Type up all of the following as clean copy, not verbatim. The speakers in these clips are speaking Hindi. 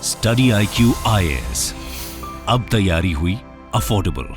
स्टडी IQ IAS, अब तैयारी हुई affordable.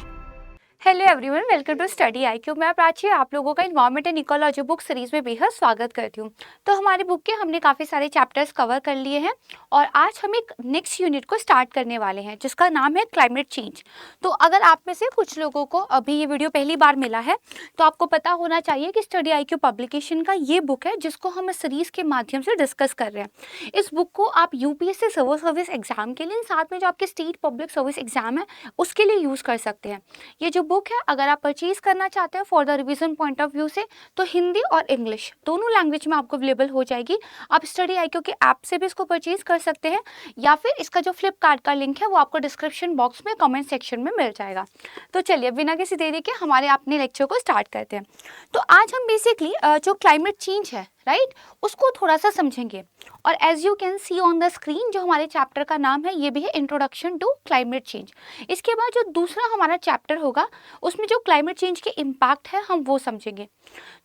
Hello everyone, welcome to study IQ। मैं प्राची आप लोगों का environment and ecology book series में बेहद स्वागत करती हूँ। तो हमारी बुक के हमने काफ़ी सारे चैप्टर्स कवर कर लिए हैं और आज हम एक नेक्स्ट यूनिट को स्टार्ट करने वाले हैं जिसका नाम है क्लाइमेट चेंज। तो अगर आप में से कुछ लोगों को अभी ये वीडियो पहली बार मिला है तो आपको पता होना चाहिए कि स्टडी IQ पब्लिकेशन का ये बुक है जिसको हम इस सीरीज के माध्यम से डिस्कस कर रहे हैं। इस बुक को आप UPSC सिविल सर्विस एग्जाम के लिए, साथ में जो आपके स्टेट पब्लिक सर्विस एग्जाम है उसके लिए यूज़ कर सकते हैं। ये जो बुक है अगर आप परचेज करना चाहते हैं for the revision point of view से तो हिंदी और इंग्लिश दोनों लैंग्वेज में आपको अवेलेबल हो जाएगी। आप स्टडी IQ के ऐप से भी इसको परचेज कर सकते हैं या फिर इसका जो फ्लिपकार्ट का लिंक है वो आपको डिस्क्रिप्शन बॉक्स में कमेंट सेक्शन में मिल जाएगा। तो चलिए बिना किसी देरी के हमारे अपने लेक्चर को स्टार्ट करते हैं। तो आज हम बेसिकली जो क्लाइमेट चेंज है राइट उसको थोड़ा सा समझेंगे। और as you can see on the screen जो हमारे चैप्टर का नाम है ये भी है इंट्रोडक्शन टू क्लाइमेट चेंज। इसके बाद जो दूसरा हमारा चैप्टर होगा उसमें जो क्लाइमेट चेंज के इम्पैक्ट है हम वो समझेंगे।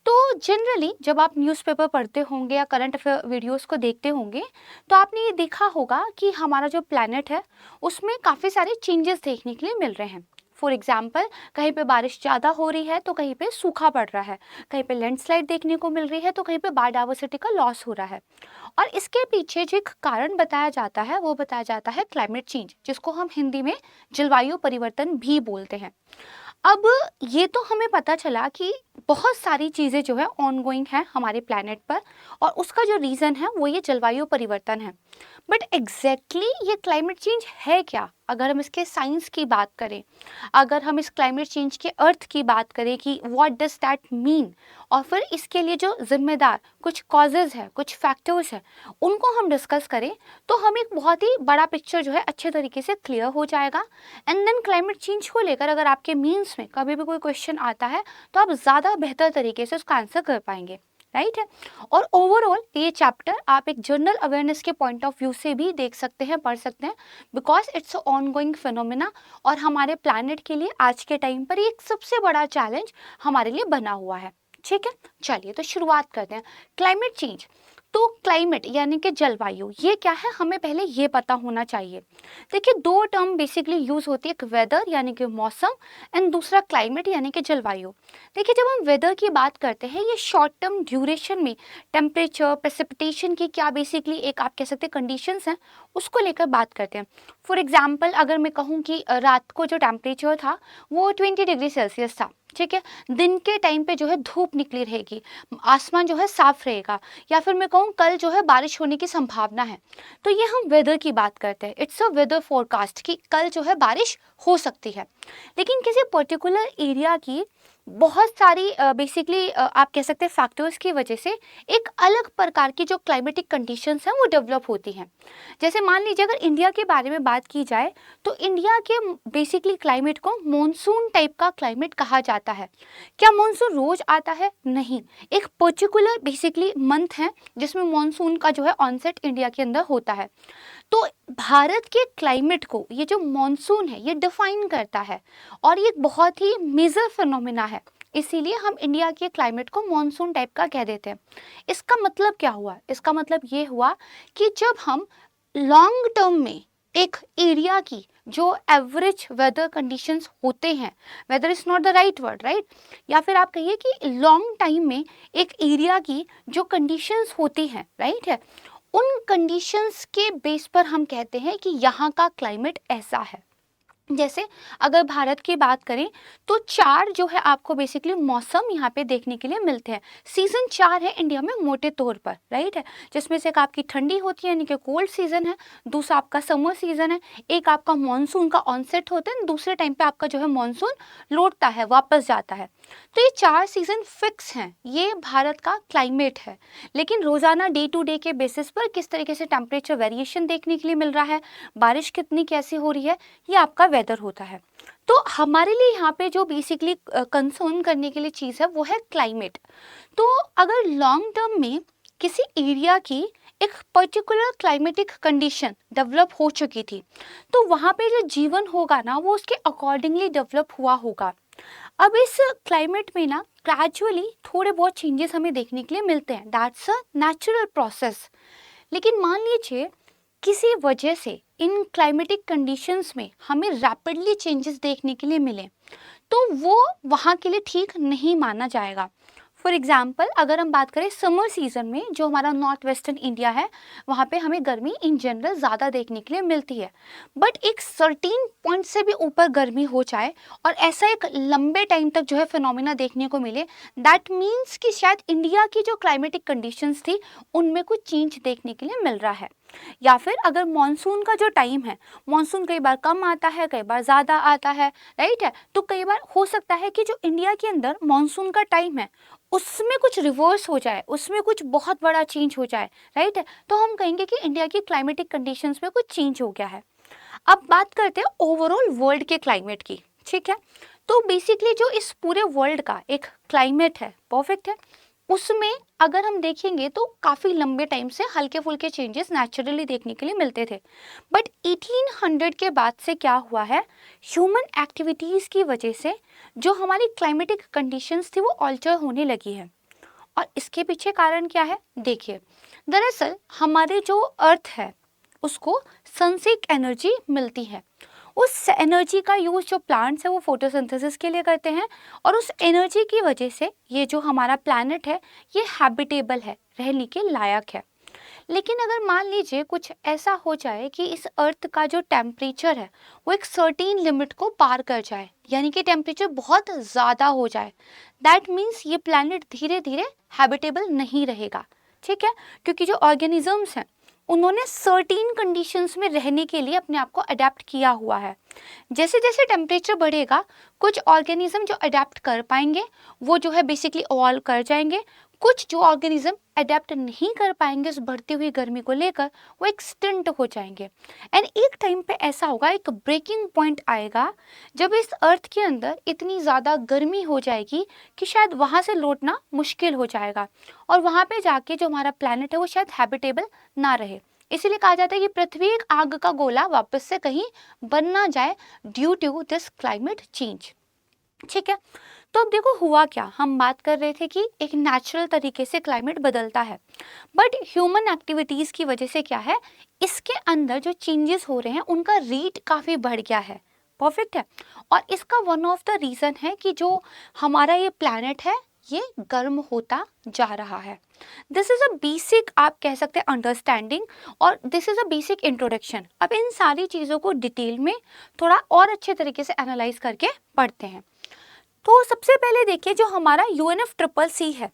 तो जनरली जब आप न्यूज़पेपर पढ़ते होंगे या करंट अफेयर वीडियोस को देखते होंगे तो आपने ये देखा होगा कि हमारा जो प्लैनेट है उसमें काफ़ी सारे चेंजेस देखने के लिए मिल रहे हैं। फॉर एग्जाम्पल कहीं पे बारिश ज़्यादा हो रही है तो कहीं पे सूखा पड़ रहा है, कहीं पे लैंडस्लाइड देखने को मिल रही है तो कहीं पे बायोडायवर्सिटी का लॉस हो रहा है। और इसके पीछे जो एक कारण बताया जाता है वो बताया जाता है क्लाइमेट चेंज, जिसको हम हिंदी में जलवायु परिवर्तन भी बोलते हैं। अब ये तो हमें पता चला कि बहुत सारी चीज़ें जो है ऑनगोइंग है हमारे प्लैनेट पर और उसका जो रीज़न है वो ये जलवायु परिवर्तन है। बट एग्जैक्टली ये क्लाइमेट चेंज है क्या? अगर हम इसके साइंस की बात करें, अगर हम इस क्लाइमेट चेंज के अर्थ की बात करें कि व्हाट डज दैट मीन, और फिर इसके लिए जो जिम्मेदार कुछ कॉजेज़ है, कुछ फैक्टर्स है, उनको हम डिस्कस करें तो हम एक बहुत ही बड़ा पिक्चर जो है अच्छे तरीके से क्लियर हो जाएगा। एंड देन क्लाइमेट चेंज को लेकर अगर आपके मीन्स में कभी भी कोई क्वेश्चन आता है तो आप ज़्यादा बेहतर तरीके से उसका आंसर कर पाएंगे, राइट है। और ओवरऑल ये चैप्टर आप एक जनरल अवेयरनेस के पॉइंट ऑफ व्यू से भी देख सकते हैं, पढ़ सकते हैं, because it's a ongoing phenomena और हमारे प्लैनेट के लिए आज के टाइम पर एक सबसे बड़ा चैलेंज हमारे लिए बना हुआ है। ठीक है, चलिए तो शुरुआत करते हैं। क्लाइमेट चेंज, तो क्लाइमेट यानी कि जलवायु ये क्या है हमें पहले ये पता होना चाहिए। देखिए दो टर्म बेसिकली यूज होती है, एक वेदर यानी कि मौसम एंड दूसरा क्लाइमेट यानी कि जलवायु। देखिए जब हम वेदर की बात करते हैं ये शॉर्ट टर्म ड्यूरेशन में टेम्परेचर प्रेसिपिटेशन की क्या बेसिकली एक आप कह सकते हैं कंडीशंस हैं उसको लेकर बात करते हैं। फॉर एग्जाम्पल अगर मैं कहूँ कि रात को जो टेम्परेचर था वो 20 डिग्री सेल्सियस था, ठीक है, दिन के टाइम पे जो है धूप निकली रहेगी, आसमान जो है साफ रहेगा, या फिर मैं कहूँ कल जो है बारिश होने की संभावना है, तो ये हम वेदर की बात करते हैं। इट्स अ वेदर फोरकास्ट कि कल जो है बारिश हो सकती है। लेकिन किसी पर्टिकुलर एरिया की बहुत सारी बेसिकली आप कह सकते हैं फैक्टर्स की वजह से एक अलग प्रकार की जो क्लाइमेटिक कंडीशंस हैं वो डेवलप होती हैं। जैसे मान लीजिए अगर इंडिया के बारे में बात की जाए तो इंडिया के बेसिकली क्लाइमेट को मॉनसून टाइप का क्लाइमेट कहा जाता है। क्या मॉनसून रोज आता है? नहीं, एक पर्टिकुलर बेसिकली मंथ है जिसमें मॉनसून का जो है ऑनसेट इंडिया के अंदर होता है। तो भारत के क्लाइमेट को ये जो मॉनसून है ये डिफाइन करता है और ये बहुत ही मेजर फिनोमिना है, इसीलिए हम इंडिया के क्लाइमेट को मॉनसून टाइप का कह देते हैं। इसका मतलब क्या हुआ? इसका मतलब ये हुआ कि जब हम लॉन्ग टर्म में एक एरिया की जो एवरेज वेदर कंडीशंस होते हैं, weather is not the right word, right, या फिर आप कहिए कि लॉन्ग टाइम में एक एरिया की जो कंडीशंस होती हैं, राइट है, उन कंडीशंस के बेस पर हम कहते हैं कि यहाँ का क्लाइमेट ऐसा है। जैसे अगर भारत की बात करें तो चार जो है आपको बेसिकली मौसम यहाँ पे देखने के लिए मिलते हैं। सीजन चार है इंडिया में मोटे तौर पर, राइट है, जिसमें से एक आपकी ठंडी होती है यानी कि कोल्ड सीजन है, दूसरा आपका समर सीजन है, एक आपका मॉनसून का ऑनसेट होता है, दूसरे टाइम पे आपका जो है मॉनसून लौटता है, वापस जाता है। तो ये चार सीजन फिक्स हैं, ये भारत का क्लाइमेट है। लेकिन रोजाना डे टू डे के बेसिस पर किस तरीके से टेम्परेचर वेरिएशन देखने के लिए मिल रहा है, बारिश कितनी कैसी हो रही है, ये आपका वेदर होता है। तो हमारे लिए यहाँ पे जो बेसिकली कंसर्न करने के लिए चीज़ है वो है क्लाइमेट। तो अगर लॉन्ग टर्म में किसी एरिया की एक पर्टिकुलर क्लाइमेटिक कंडीशन डेवलप हो चुकी थी तो वहाँ पे जो जीवन होगा ना वो उसके अकॉर्डिंगली डेवलप हुआ होगा। अब इस क्लाइमेट में ना ग्रेजुअली थोड़े बहुत चेंजेस हमें देखने के लिए मिलते हैं, दैट्स अ नेचुरल प्रोसेस। लेकिन मान लीजिए किसी वजह से इन क्लाइमेटिक कंडीशंस में हमें रैपिडली चेंजेस देखने के लिए मिले, तो वो वहाँ के लिए ठीक नहीं माना जाएगा। फॉर एग्जाम्पल अगर हम बात करें समर सीजन में, जो हमारा नॉर्थ वेस्टर्न इंडिया है, वहाँ पे हमें गर्मी इन जनरल ज़्यादा देखने के लिए मिलती है। बट एक सर्टीन पॉइंट से भी ऊपर गर्मी हो जाए और ऐसा एक लंबे टाइम तक जो है फिनोमिना देखने को मिले, दैट मीन्स कि शायद इंडिया की जो क्लाइमेटिक कंडीशंस थी उनमें कुछ चेंज देखने के लिए मिल रहा है। या फिर अगर मॉनसून का जो टाइम है, मॉनसून कई बार कम आता है, कई बार ज़्यादा आता है, राइट है, तो कई बार हो सकता है कि जो इंडिया के अंदर मॉनसून का टाइम है उसमें कुछ रिवर्स हो जाए, उसमें कुछ बहुत बड़ा चेंज हो जाए, राइट है, तो हम कहेंगे कि इंडिया की क्लाइमेटिक कंडीशंस में कुछ चेंज हो गया है। अब बात करते हैं ओवरऑल वर्ल्ड के क्लाइमेट की, ठीक है। तो बेसिकली जो इस पूरे वर्ल्ड का एक क्लाइमेट है, परफेक्ट है, उसमें अगर हम देखेंगे तो काफ़ी लंबे टाइम से हल्के फुल्के चेंजेस नेचुरली देखने के लिए मिलते थे। बट 1800 के बाद से क्या हुआ है, ह्यूमन एक्टिविटीज़ की वजह से जो हमारी क्लाइमेटिक कंडीशंस थी वो ऑल्टर होने लगी है। और इसके पीछे कारण क्या है, देखिए, दरअसल हमारे जो अर्थ है उसको सन से एक एनर्जी मिलती है। उस एनर्जी का यूज़ जो प्लांट्स है वो फोटोसिंथेसिस के लिए करते हैं, और उस एनर्जी की वजह से ये जो हमारा प्लैनेट है ये हैबिटेबल है, रहने के लायक है। लेकिन अगर मान लीजिए कुछ ऐसा हो जाए कि इस अर्थ का जो टेम्परेचर है वो एक सर्टेन लिमिट को पार कर जाए, यानी कि टेम्परेचर बहुत ज़्यादा हो जाए, दैट मीन्स ये प्लैनेट धीरे धीरे हैबिटेबल नहीं रहेगा, ठीक है, क्योंकि जो ऑर्गेनिजम्स हैं उन्होंने सर्टेन कंडीशंस में रहने के लिए अपने आप को अडेप्ट किया हुआ है। जैसे जैसे टेम्परेचर बढ़ेगा कुछ ऑर्गेनिज्म जो अडेप्ट कर पाएंगे वो जो है बेसिकली इवॉल्व कर जाएंगे, कुछ जो ऑर्गेनिज्म अडेप्ट नहीं कर पाएंगे उस बढ़ती हुई गर्मी को लेकर वो एक्सटिंक्ट हो जाएंगे। एंड एक टाइम पे ऐसा होगा, एक ब्रेकिंग पॉइंट आएगा जब इस अर्थ के अंदर इतनी ज़्यादा गर्मी हो जाएगी कि शायद वहाँ से लौटना मुश्किल हो जाएगा, और वहाँ पे जाके जो हमारा प्लैनेट है वो शायद हैबिटेबल ना रहे। इसीलिए कहा जाता है कि पृथ्वी एक आग का गोला वापस से कहीं बन ना जाए due to this climate change, ठीक है। तो अब देखो हुआ क्या, हम बात कर रहे थे कि एक नेचुरल तरीके से क्लाइमेट बदलता है, बट ह्यूमन एक्टिविटीज़ की वजह से क्या है, इसके अंदर जो चेंजेस हो रहे हैं उनका रेट काफ़ी बढ़ गया है, परफेक्ट है। और इसका वन ऑफ द रीज़न है कि जो हमारा ये प्लैनेट है ये गर्म होता जा रहा है। दिस इज़ अ बेसिक, आप कह सकते हैं, अंडरस्टैंडिंग, और this is a basic introduction. अब इन सारी चीज़ों को डिटेल में थोड़ा और अच्छे तरीके से एनालाइज करके पढ़ते हैं। तो सबसे पहले देखिए, जो हमारा UNFCCC है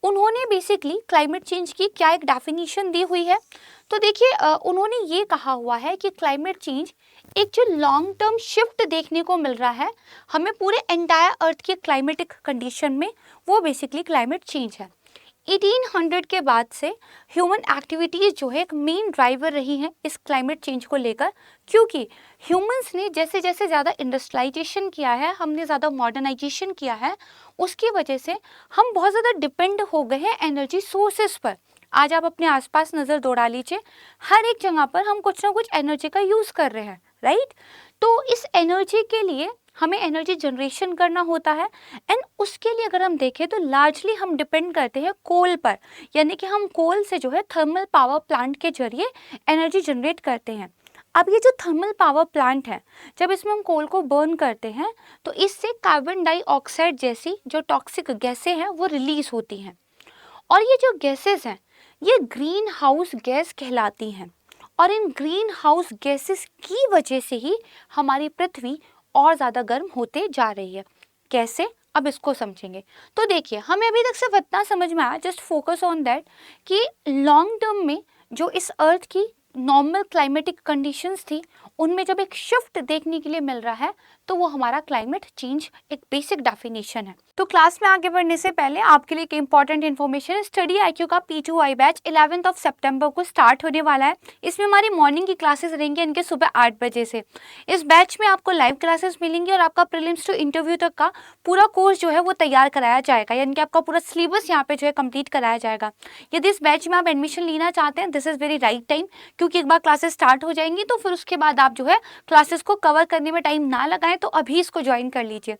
उन्होंने बेसिकली क्लाइमेट चेंज की क्या एक डेफिनेशन दी हुई है। तो देखिए उन्होंने ये कहा हुआ है कि क्लाइमेट चेंज एक जो लॉन्ग टर्म शिफ्ट देखने को मिल रहा है हमें पूरे एंटायर अर्थ के क्लाइमेटिक कंडीशन में, वो बेसिकली क्लाइमेट चेंज है। 1800 के बाद से ह्यूमन एक्टिविटीज़ जो है एक मेन ड्राइवर रही हैं इस क्लाइमेट चेंज को लेकर, क्योंकि ह्यूमंस ने जैसे जैसे ज़्यादा इंडस्ट्रियलाइजेशन किया है, हमने ज़्यादा मॉडर्नाइजेशन किया है, उसकी वजह से हम बहुत ज़्यादा डिपेंड हो गए हैं एनर्जी सोर्सेस पर। आज आप अपने आसपास नज़र दौड़ा लीजिए, हर एक जगह पर हम कुछ ना कुछ एनर्जी का यूज़ कर रहे हैं, राइट। तो इस एनर्जी के लिए हमें एनर्जी जनरेशन करना होता है, एंड उसके लिए अगर हम देखें तो लार्जली हम डिपेंड करते हैं कोल पर, यानी कि हम कोल से जो है थर्मल पावर प्लांट के जरिए एनर्जी जनरेट करते हैं। अब ये जो थर्मल पावर प्लांट है, जब इसमें हम कोल को बर्न करते हैं तो इससे कार्बन डाइऑक्साइड जैसी जो टॉक्सिक गैसें हैं वो रिलीज होती हैं, और ये जो गैसेस हैं ये ग्रीन हाउस गैस कहलाती हैं, और इन ग्रीन हाउस गैसेस की वजह से ही हमारी पृथ्वी और ज़्यादा गर्म होते जा रही है। कैसे, अब इसको समझेंगे। तो देखिए, हमें अभी तक सिर्फ इतना समझ में आया, जस्ट फोकस ऑन दैट, कि लॉन्ग टर्म में जो इस अर्थ की नॉर्मल क्लाइमेटिक कंडीशंस थी उनमें जब एक शिफ्ट देखने के लिए मिल रहा है तो वो हमारा क्लाइमेट चेंज एक बेसिक डेफिनेशन है। तो क्लास में आगे बढ़ने से पहले आपके लिए एक इंपॉर्टेंट इन्फॉर्मेशन, स्टडी IQ का P2I बैच 11 सितंबर को स्टार्ट होने वाला है। इसमें हमारी मॉर्निंग की क्लासेस रहेंगी इनके सुबह 8 बजे से। इस बैच में आपको लाइव क्लासेस मिलेंगी और आपका प्रीलिम्स टू इंटरव्यू तक का पूरा कोर्स जो है वो तैयार कराया जाएगा, यानी कि आपका पूरा सिलेबस यहाँ पे जो है कंप्लीट कराया जाएगा। यदि इस बैच में आप एडमिशन लेना चाहते हैं, this is very right time, क्योंकि एक बार क्लासेस स्टार्ट हो जाएंगी तो फिर उसके बाद आप जो है क्लासेस को कवर करने में टाइम ना लगाएं, तो अभी इसको ज्वाइन कर लीजिए।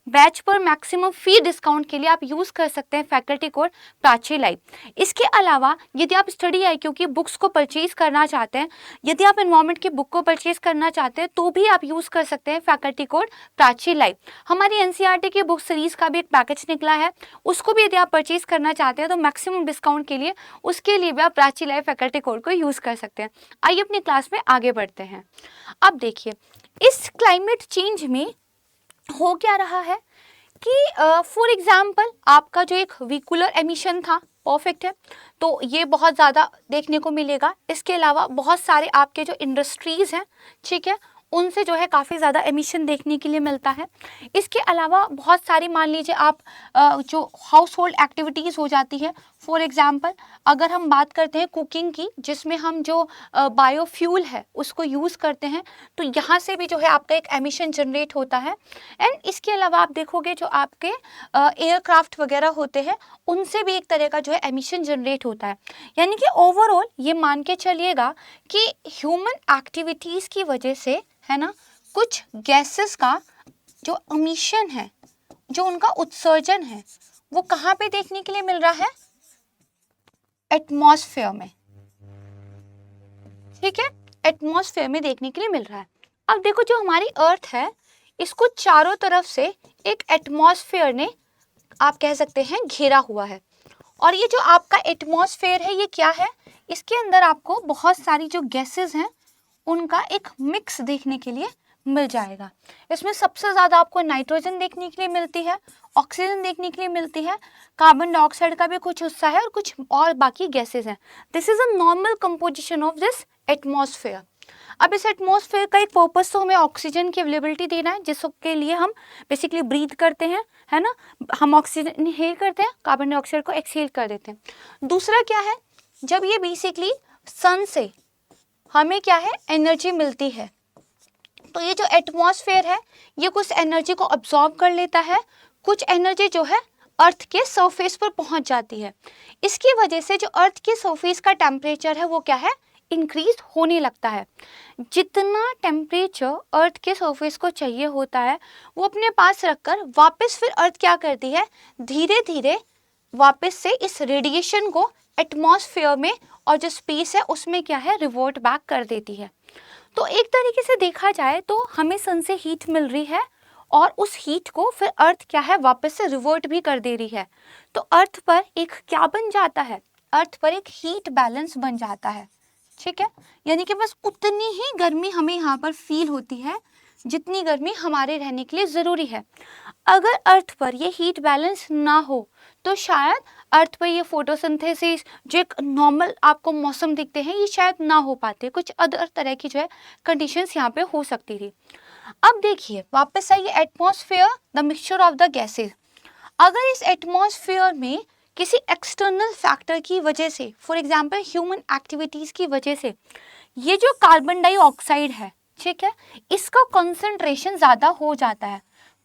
बैच पर मैक्सिमम फी डिस्काउंट के लिए आप यूज़ कर सकते हैं फैकल्टी कोड प्राची लाइव। इसके अलावा यदि आप स्टडी IQ की बुक्स को परचेज करना चाहते हैं, यदि आप एनवायरनमेंट की बुक को परचेज करना चाहते हैं, तो भी आप यूज़ कर सकते हैं फैकल्टी कोड प्राची लाइव। हमारी NCERT की बुक सीरीज़ का भी एक पैकेज निकला है, उसको भी यदि आप परचेज करना चाहते हैं तो मैक्सिमम डिस्काउंट के लिए उसके लिए भी आप प्राची लाइव फैकल्टी कोड को यूज़ कर सकते हैं। आइए अपनी क्लास में आगे बढ़ते हैं। अब देखिए, इस क्लाइमेट चेंज में हो क्या रहा है कि फॉर एग्जाम्पल आपका जो एक व्हीकुलर एमिशन था, परफेक्ट है, तो ये बहुत ज़्यादा देखने को मिलेगा। इसके अलावा बहुत सारे आपके जो इंडस्ट्रीज़ हैं, ठीक है, उनसे जो है काफ़ी ज़्यादा एमिशन देखने के लिए मिलता है। इसके अलावा बहुत सारी, मान लीजिए आप जो हाउस होल्ड एक्टिविटीज़ हो जाती है, फॉर एग्ज़ाम्पल अगर हम बात करते हैं कुकिंग की, जिसमें हम जो बायोफ्यूल है उसको यूज़ करते हैं, तो यहाँ से भी जो है आपका एक एमिशन जनरेट होता है। एंड इसके अलावा आप देखोगे जो आपके एयरक्राफ्ट वगैरह होते हैं, उनसे भी एक तरह का जो है एमिशन जनरेट होता है। यानी कि ओवरऑल ये मान के चलिएगा कि ह्यूमन एक्टिविटीज़ की वजह से, है ना, कुछ गैसेस का जो एमिशन है, जो उनका उत्सर्जन है, वो कहाँ पे देखने के लिए मिल रहा है? एटमॉस्फेयर में, ठीक है, एटमॉस्फेयर में देखने के लिए मिल रहा है। अब देखो, जो हमारी अर्थ है, इसको चारों तरफ से एक एटमॉस्फेयर ने, आप कह सकते हैं, घेरा हुआ है। और ये जो आपका एटमॉस्फेयर है, ये क्या है? इसके अंदर आपको बहुत सारी जो गैसेस हैं उनका एक मिक्स देखने के लिए मिल जाएगा। इसमें सबसे ज़्यादा आपको नाइट्रोजन देखने के लिए मिलती है, ऑक्सीजन देखने के लिए मिलती है, कार्बन डाइऑक्साइड का भी कुछ हिस्सा है और कुछ और बाकी गैसेस हैं। This is a normal composition of this atmosphere. अब इस एटमॉस्फेयर का एक पर्पस तो हमें ऑक्सीजन की अवेलेबिलिटी देना है, जिसके लिए हम बेसिकली ब्रीथ करते हैं, है ना, हम ऑक्सीजन इनहेल करते हैं, कार्बन डाइऑक्साइड को एक्सहेल कर देते हैं। दूसरा क्या है, जब ये बेसिकली सन से हमें क्या है, एनर्जी मिलती है, तो ये जो एटमॉस्फेयर है ये कुछ एनर्जी को अब्सॉर्ब कर लेता है, कुछ एनर्जी जो है अर्थ के सरफेस पर पहुंच जाती है। इसकी वजह से जो अर्थ के सरफेस का टेम्परेचर है वो क्या है, इंक्रीज होने लगता है। जितना टेम्परेचर अर्थ के सरफेस को चाहिए होता है वो अपने पास रखकर वापस फिर अर्थ क्या करती है, धीरे धीरे वापस से इस रेडिएशन को एटमॉस्फेयर में और जो स्पेस है उसमें क्या है, रिवर्ट बैक कर देती है। तो एक तरीके से देखा जाए तो हमें सन से हीट मिल रही है और उस हीट को फिर अर्थ क्या है, वापस से रिवर्ट भी कर दे रही है। तो अर्थ पर एक क्या बन जाता है, अर्थ पर एक हीट बैलेंस बन जाता है, ठीक है। यानी कि बस उतनी ही गर्मी हमें यहाँ पर फील होती है जितनी गर्मी हमारे रहने के लिए ज़रूरी है। अगर अर्थ पर ये हीट बैलेंस ना हो तो शायद अर्थ पर ये फोटोसिंथेसिस जो एक नॉर्मल आपको मौसम दिखते हैं ये शायद ना हो पाते, कुछ अदर तरह की जो है कंडीशंस यहाँ पे हो सकती थी। अब देखिए वापस आइए, atmosphere the mixture of the gases. अगर इस एटमॉस्फेयर में किसी एक्सटर्नल फैक्टर की वजह से, फॉर एग्जांपल ह्यूमन एक्टिविटीज़ की वजह से, ये जो कार्बन डाइऑक्साइड है, ठीक है, इसका कंसंट्रेशन ज़्यादा हो जाता है।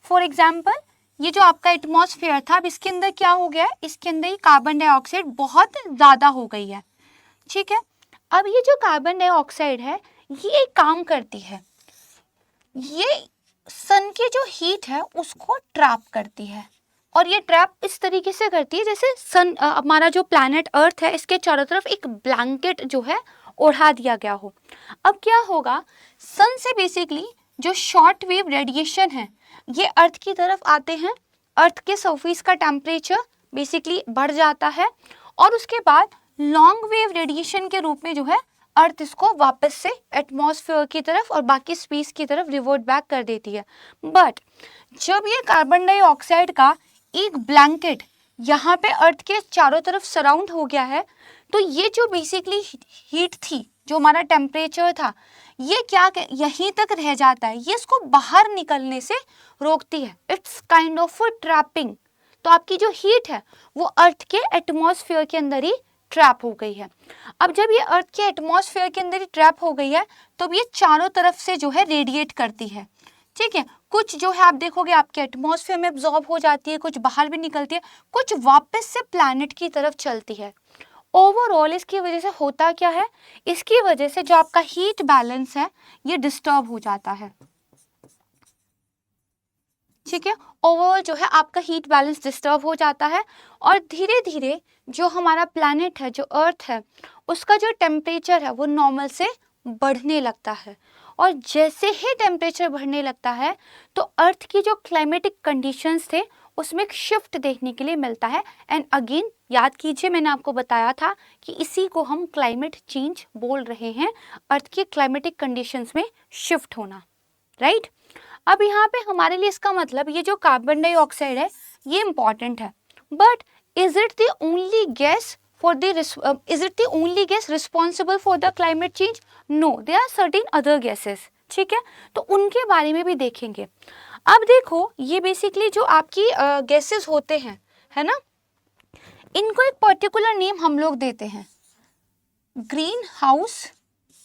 फॉर एग्जांपल ये जो आपका एटमॉस्फेयर था, अब इसके अंदर क्या हो गया है, इसके अंदर ही कार्बन डाइऑक्साइड बहुत ज़्यादा हो गई है, ठीक है। अब ये जो कार्बन डाइऑक्साइड है ये एक काम करती है, ये सन की जो हीट है उसको ट्रैप करती है, और ये ट्रैप इस तरीके से करती है जैसे सन, हमारा जो प्लैनेट अर्थ है इसके चारों तरफ एक ब्लैंकेट जो है ओढ़ा दिया गया हो। अब क्या होगा, सन से बेसिकली जो शॉर्ट वेव रेडिएशन है ये अर्थ की तरफ आते हैं, अर्थ के सरफेस का टेम्परेचर बेसिकली बढ़ जाता है और उसके बाद लॉन्ग वेव रेडिएशन के रूप में जो है अर्थ इसको वापस से एटमॉस्फेयर की तरफ और बाकी स्पेस की तरफ रिवर्ट बैक कर देती है। बट जब ये कार्बन डाइऑक्साइड का एक ब्लैंकेट यहाँ पे अर्थ के चारों तरफ सराउंड हो गया है, तो ये जो बेसिकली हीट थी, जो हमारा टेम्परेचर था, ये क्या यहीं तक रह जाता है, ये इसको बाहर निकलने से रोकती है। It's kind of trapping. तो आपकी जो हीट है वो अर्थ के एटमॉस्फेयर के अंदर ही ट्रैप हो गई है। अब जब ये अर्थ के एटमॉस्फेयर के अंदर ही ट्रैप हो गई है तो ये चारों तरफ से जो है रेडिएट करती है, ठीक है। कुछ जो है आप देखोगे आपके एटमॉस्फेयर में एब्जॉर्ब हो जाती है, कुछ बाहर भी निकलती है, कुछ वापस से प्लैनेट की तरफ चलती है। ओवरऑल इसकी वजह से होता क्या है, इसकी वजह से जो आपका हीट बैलेंस है ये डिस्टर्ब हो जाता है। ठीक है, ओवरऑल जो है आपका हीट बैलेंस डिस्टर्ब हो जाता है और धीरे धीरे जो हमारा प्लैनेट है, जो अर्थ है, उसका जो टेम्परेचर है वो नॉर्मल से बढ़ने लगता है। और जैसे ही टेम्परेचर बढ़ने लगता है तो अर्थ की जो क्लाइमेटिक कंडीशंस थे उसमें एक शिफ्ट देखने के लिए मिलता है। एंड अगेन याद कीजिए, मैंने आपको बताया था कि इसी को हम क्लाइमेट चेंज बोल रहे हैं, अर्थ की क्लाइमेटिक कंडीशंस में शिफ्ट होना, राइट। अब यहाँ पे हमारे लिए इसका मतलब ये जो कार्बन डाइऑक्साइड है ये इंपॉर्टेंट है, but is it the only gas for the is it the only gas responsible for the climate change? No, there are certain other gases. ठीक है, तो उनके बारे में भी देखेंगे। अब देखो, ये बेसिकली जो आपकी गैसेस होते हैं, है ना, इनको एक पर्टिकुलर नेम हम लोग देते हैं, ग्रीन हाउस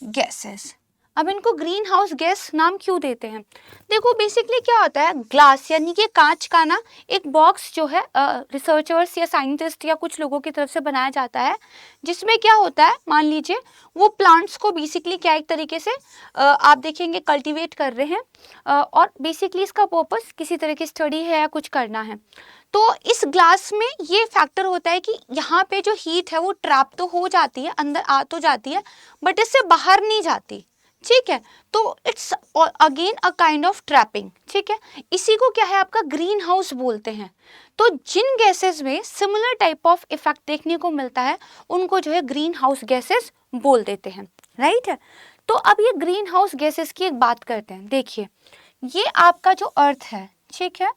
गैसेस। अब इनको ग्रीन हाउस गैस नाम क्यों देते हैं? देखो बेसिकली क्या होता है, ग्लास यानी कि कांच का ना एक बॉक्स जो है रिसर्चर्स या साइंटिस्ट या कुछ लोगों की तरफ से बनाया जाता है, जिसमें क्या होता है, मान लीजिए वो प्लांट्स को बेसिकली क्या एक तरीके से आप देखेंगे कल्टीवेट कर रहे हैं और बेसिकली इसका पर्पस किसी तरह की स्टडी है या कुछ करना है। तो इस ग्लास में ये फैक्टर होता है कि यहाँ पे जो हीट है वो ट्रैप तो हो जाती है, अंदर आ तो जाती है, बट इससे बाहर नहीं जाती। ठीक है, तो it's again a kind of trapping. ठीक है, इसी को क्या है आपका ग्रीन हाउस बोलते हैं। तो जिन गैसेस में सिमिलर टाइप ऑफ इफेक्ट देखने को मिलता है उनको जो है ग्रीन हाउस गैसेस बोल देते हैं, राइट है। तो अब ये ग्रीन हाउस गैसेस की एक बात करते हैं। देखिए, ये आपका जो अर्थ है, ठीक है,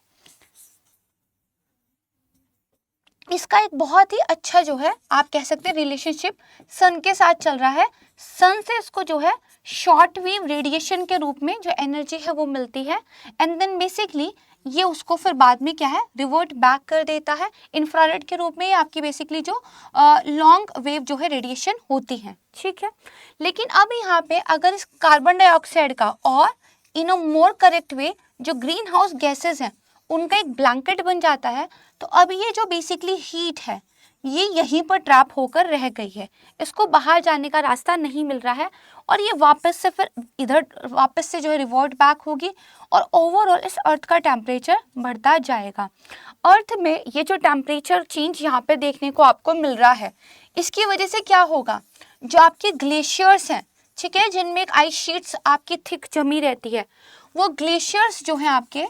इसका एक बहुत ही अच्छा जो है आप कह सकते हैं रिलेशनशिप सन के साथ चल रहा है। सन से इसको जो है शॉर्ट वेव रेडिएशन के रूप में जो एनर्जी है वो मिलती है, एंड देन बेसिकली ये उसको फिर बाद में क्या है रिवर्ट बैक कर देता है इंफ्रारेड के रूप में। ये आपकी बेसिकली जो लॉन्ग वेव जो है रेडिएशन होती है। ठीक है, लेकिन अब यहाँ पे अगर इस कार्बन डाइऑक्साइड का और इन अ मोर करेक्ट वे जो ग्रीन हाउस गैसेज हैं उनका एक ब्लैंकेट बन जाता है, तो अब ये जो बेसिकली हीट है ये यहीं पर ट्रैप होकर रह गई है, इसको बाहर जाने का रास्ता नहीं मिल रहा है और ये वापस से फिर इधर वापस से जो है रिवर्ट बैक होगी और ओवरऑल इस अर्थ का टेम्परेचर बढ़ता जाएगा। अर्थ में ये जो टेम्परेचर चेंज यहाँ पे देखने को आपको मिल रहा है, इसकी वजह से क्या होगा, जो आपके ग्लेशियर्स हैं, ठीक है, जिनमें एक आइस शीट्स आपकी थिक जमी रहती है, वो ग्लेशियर्स जो हैं आपके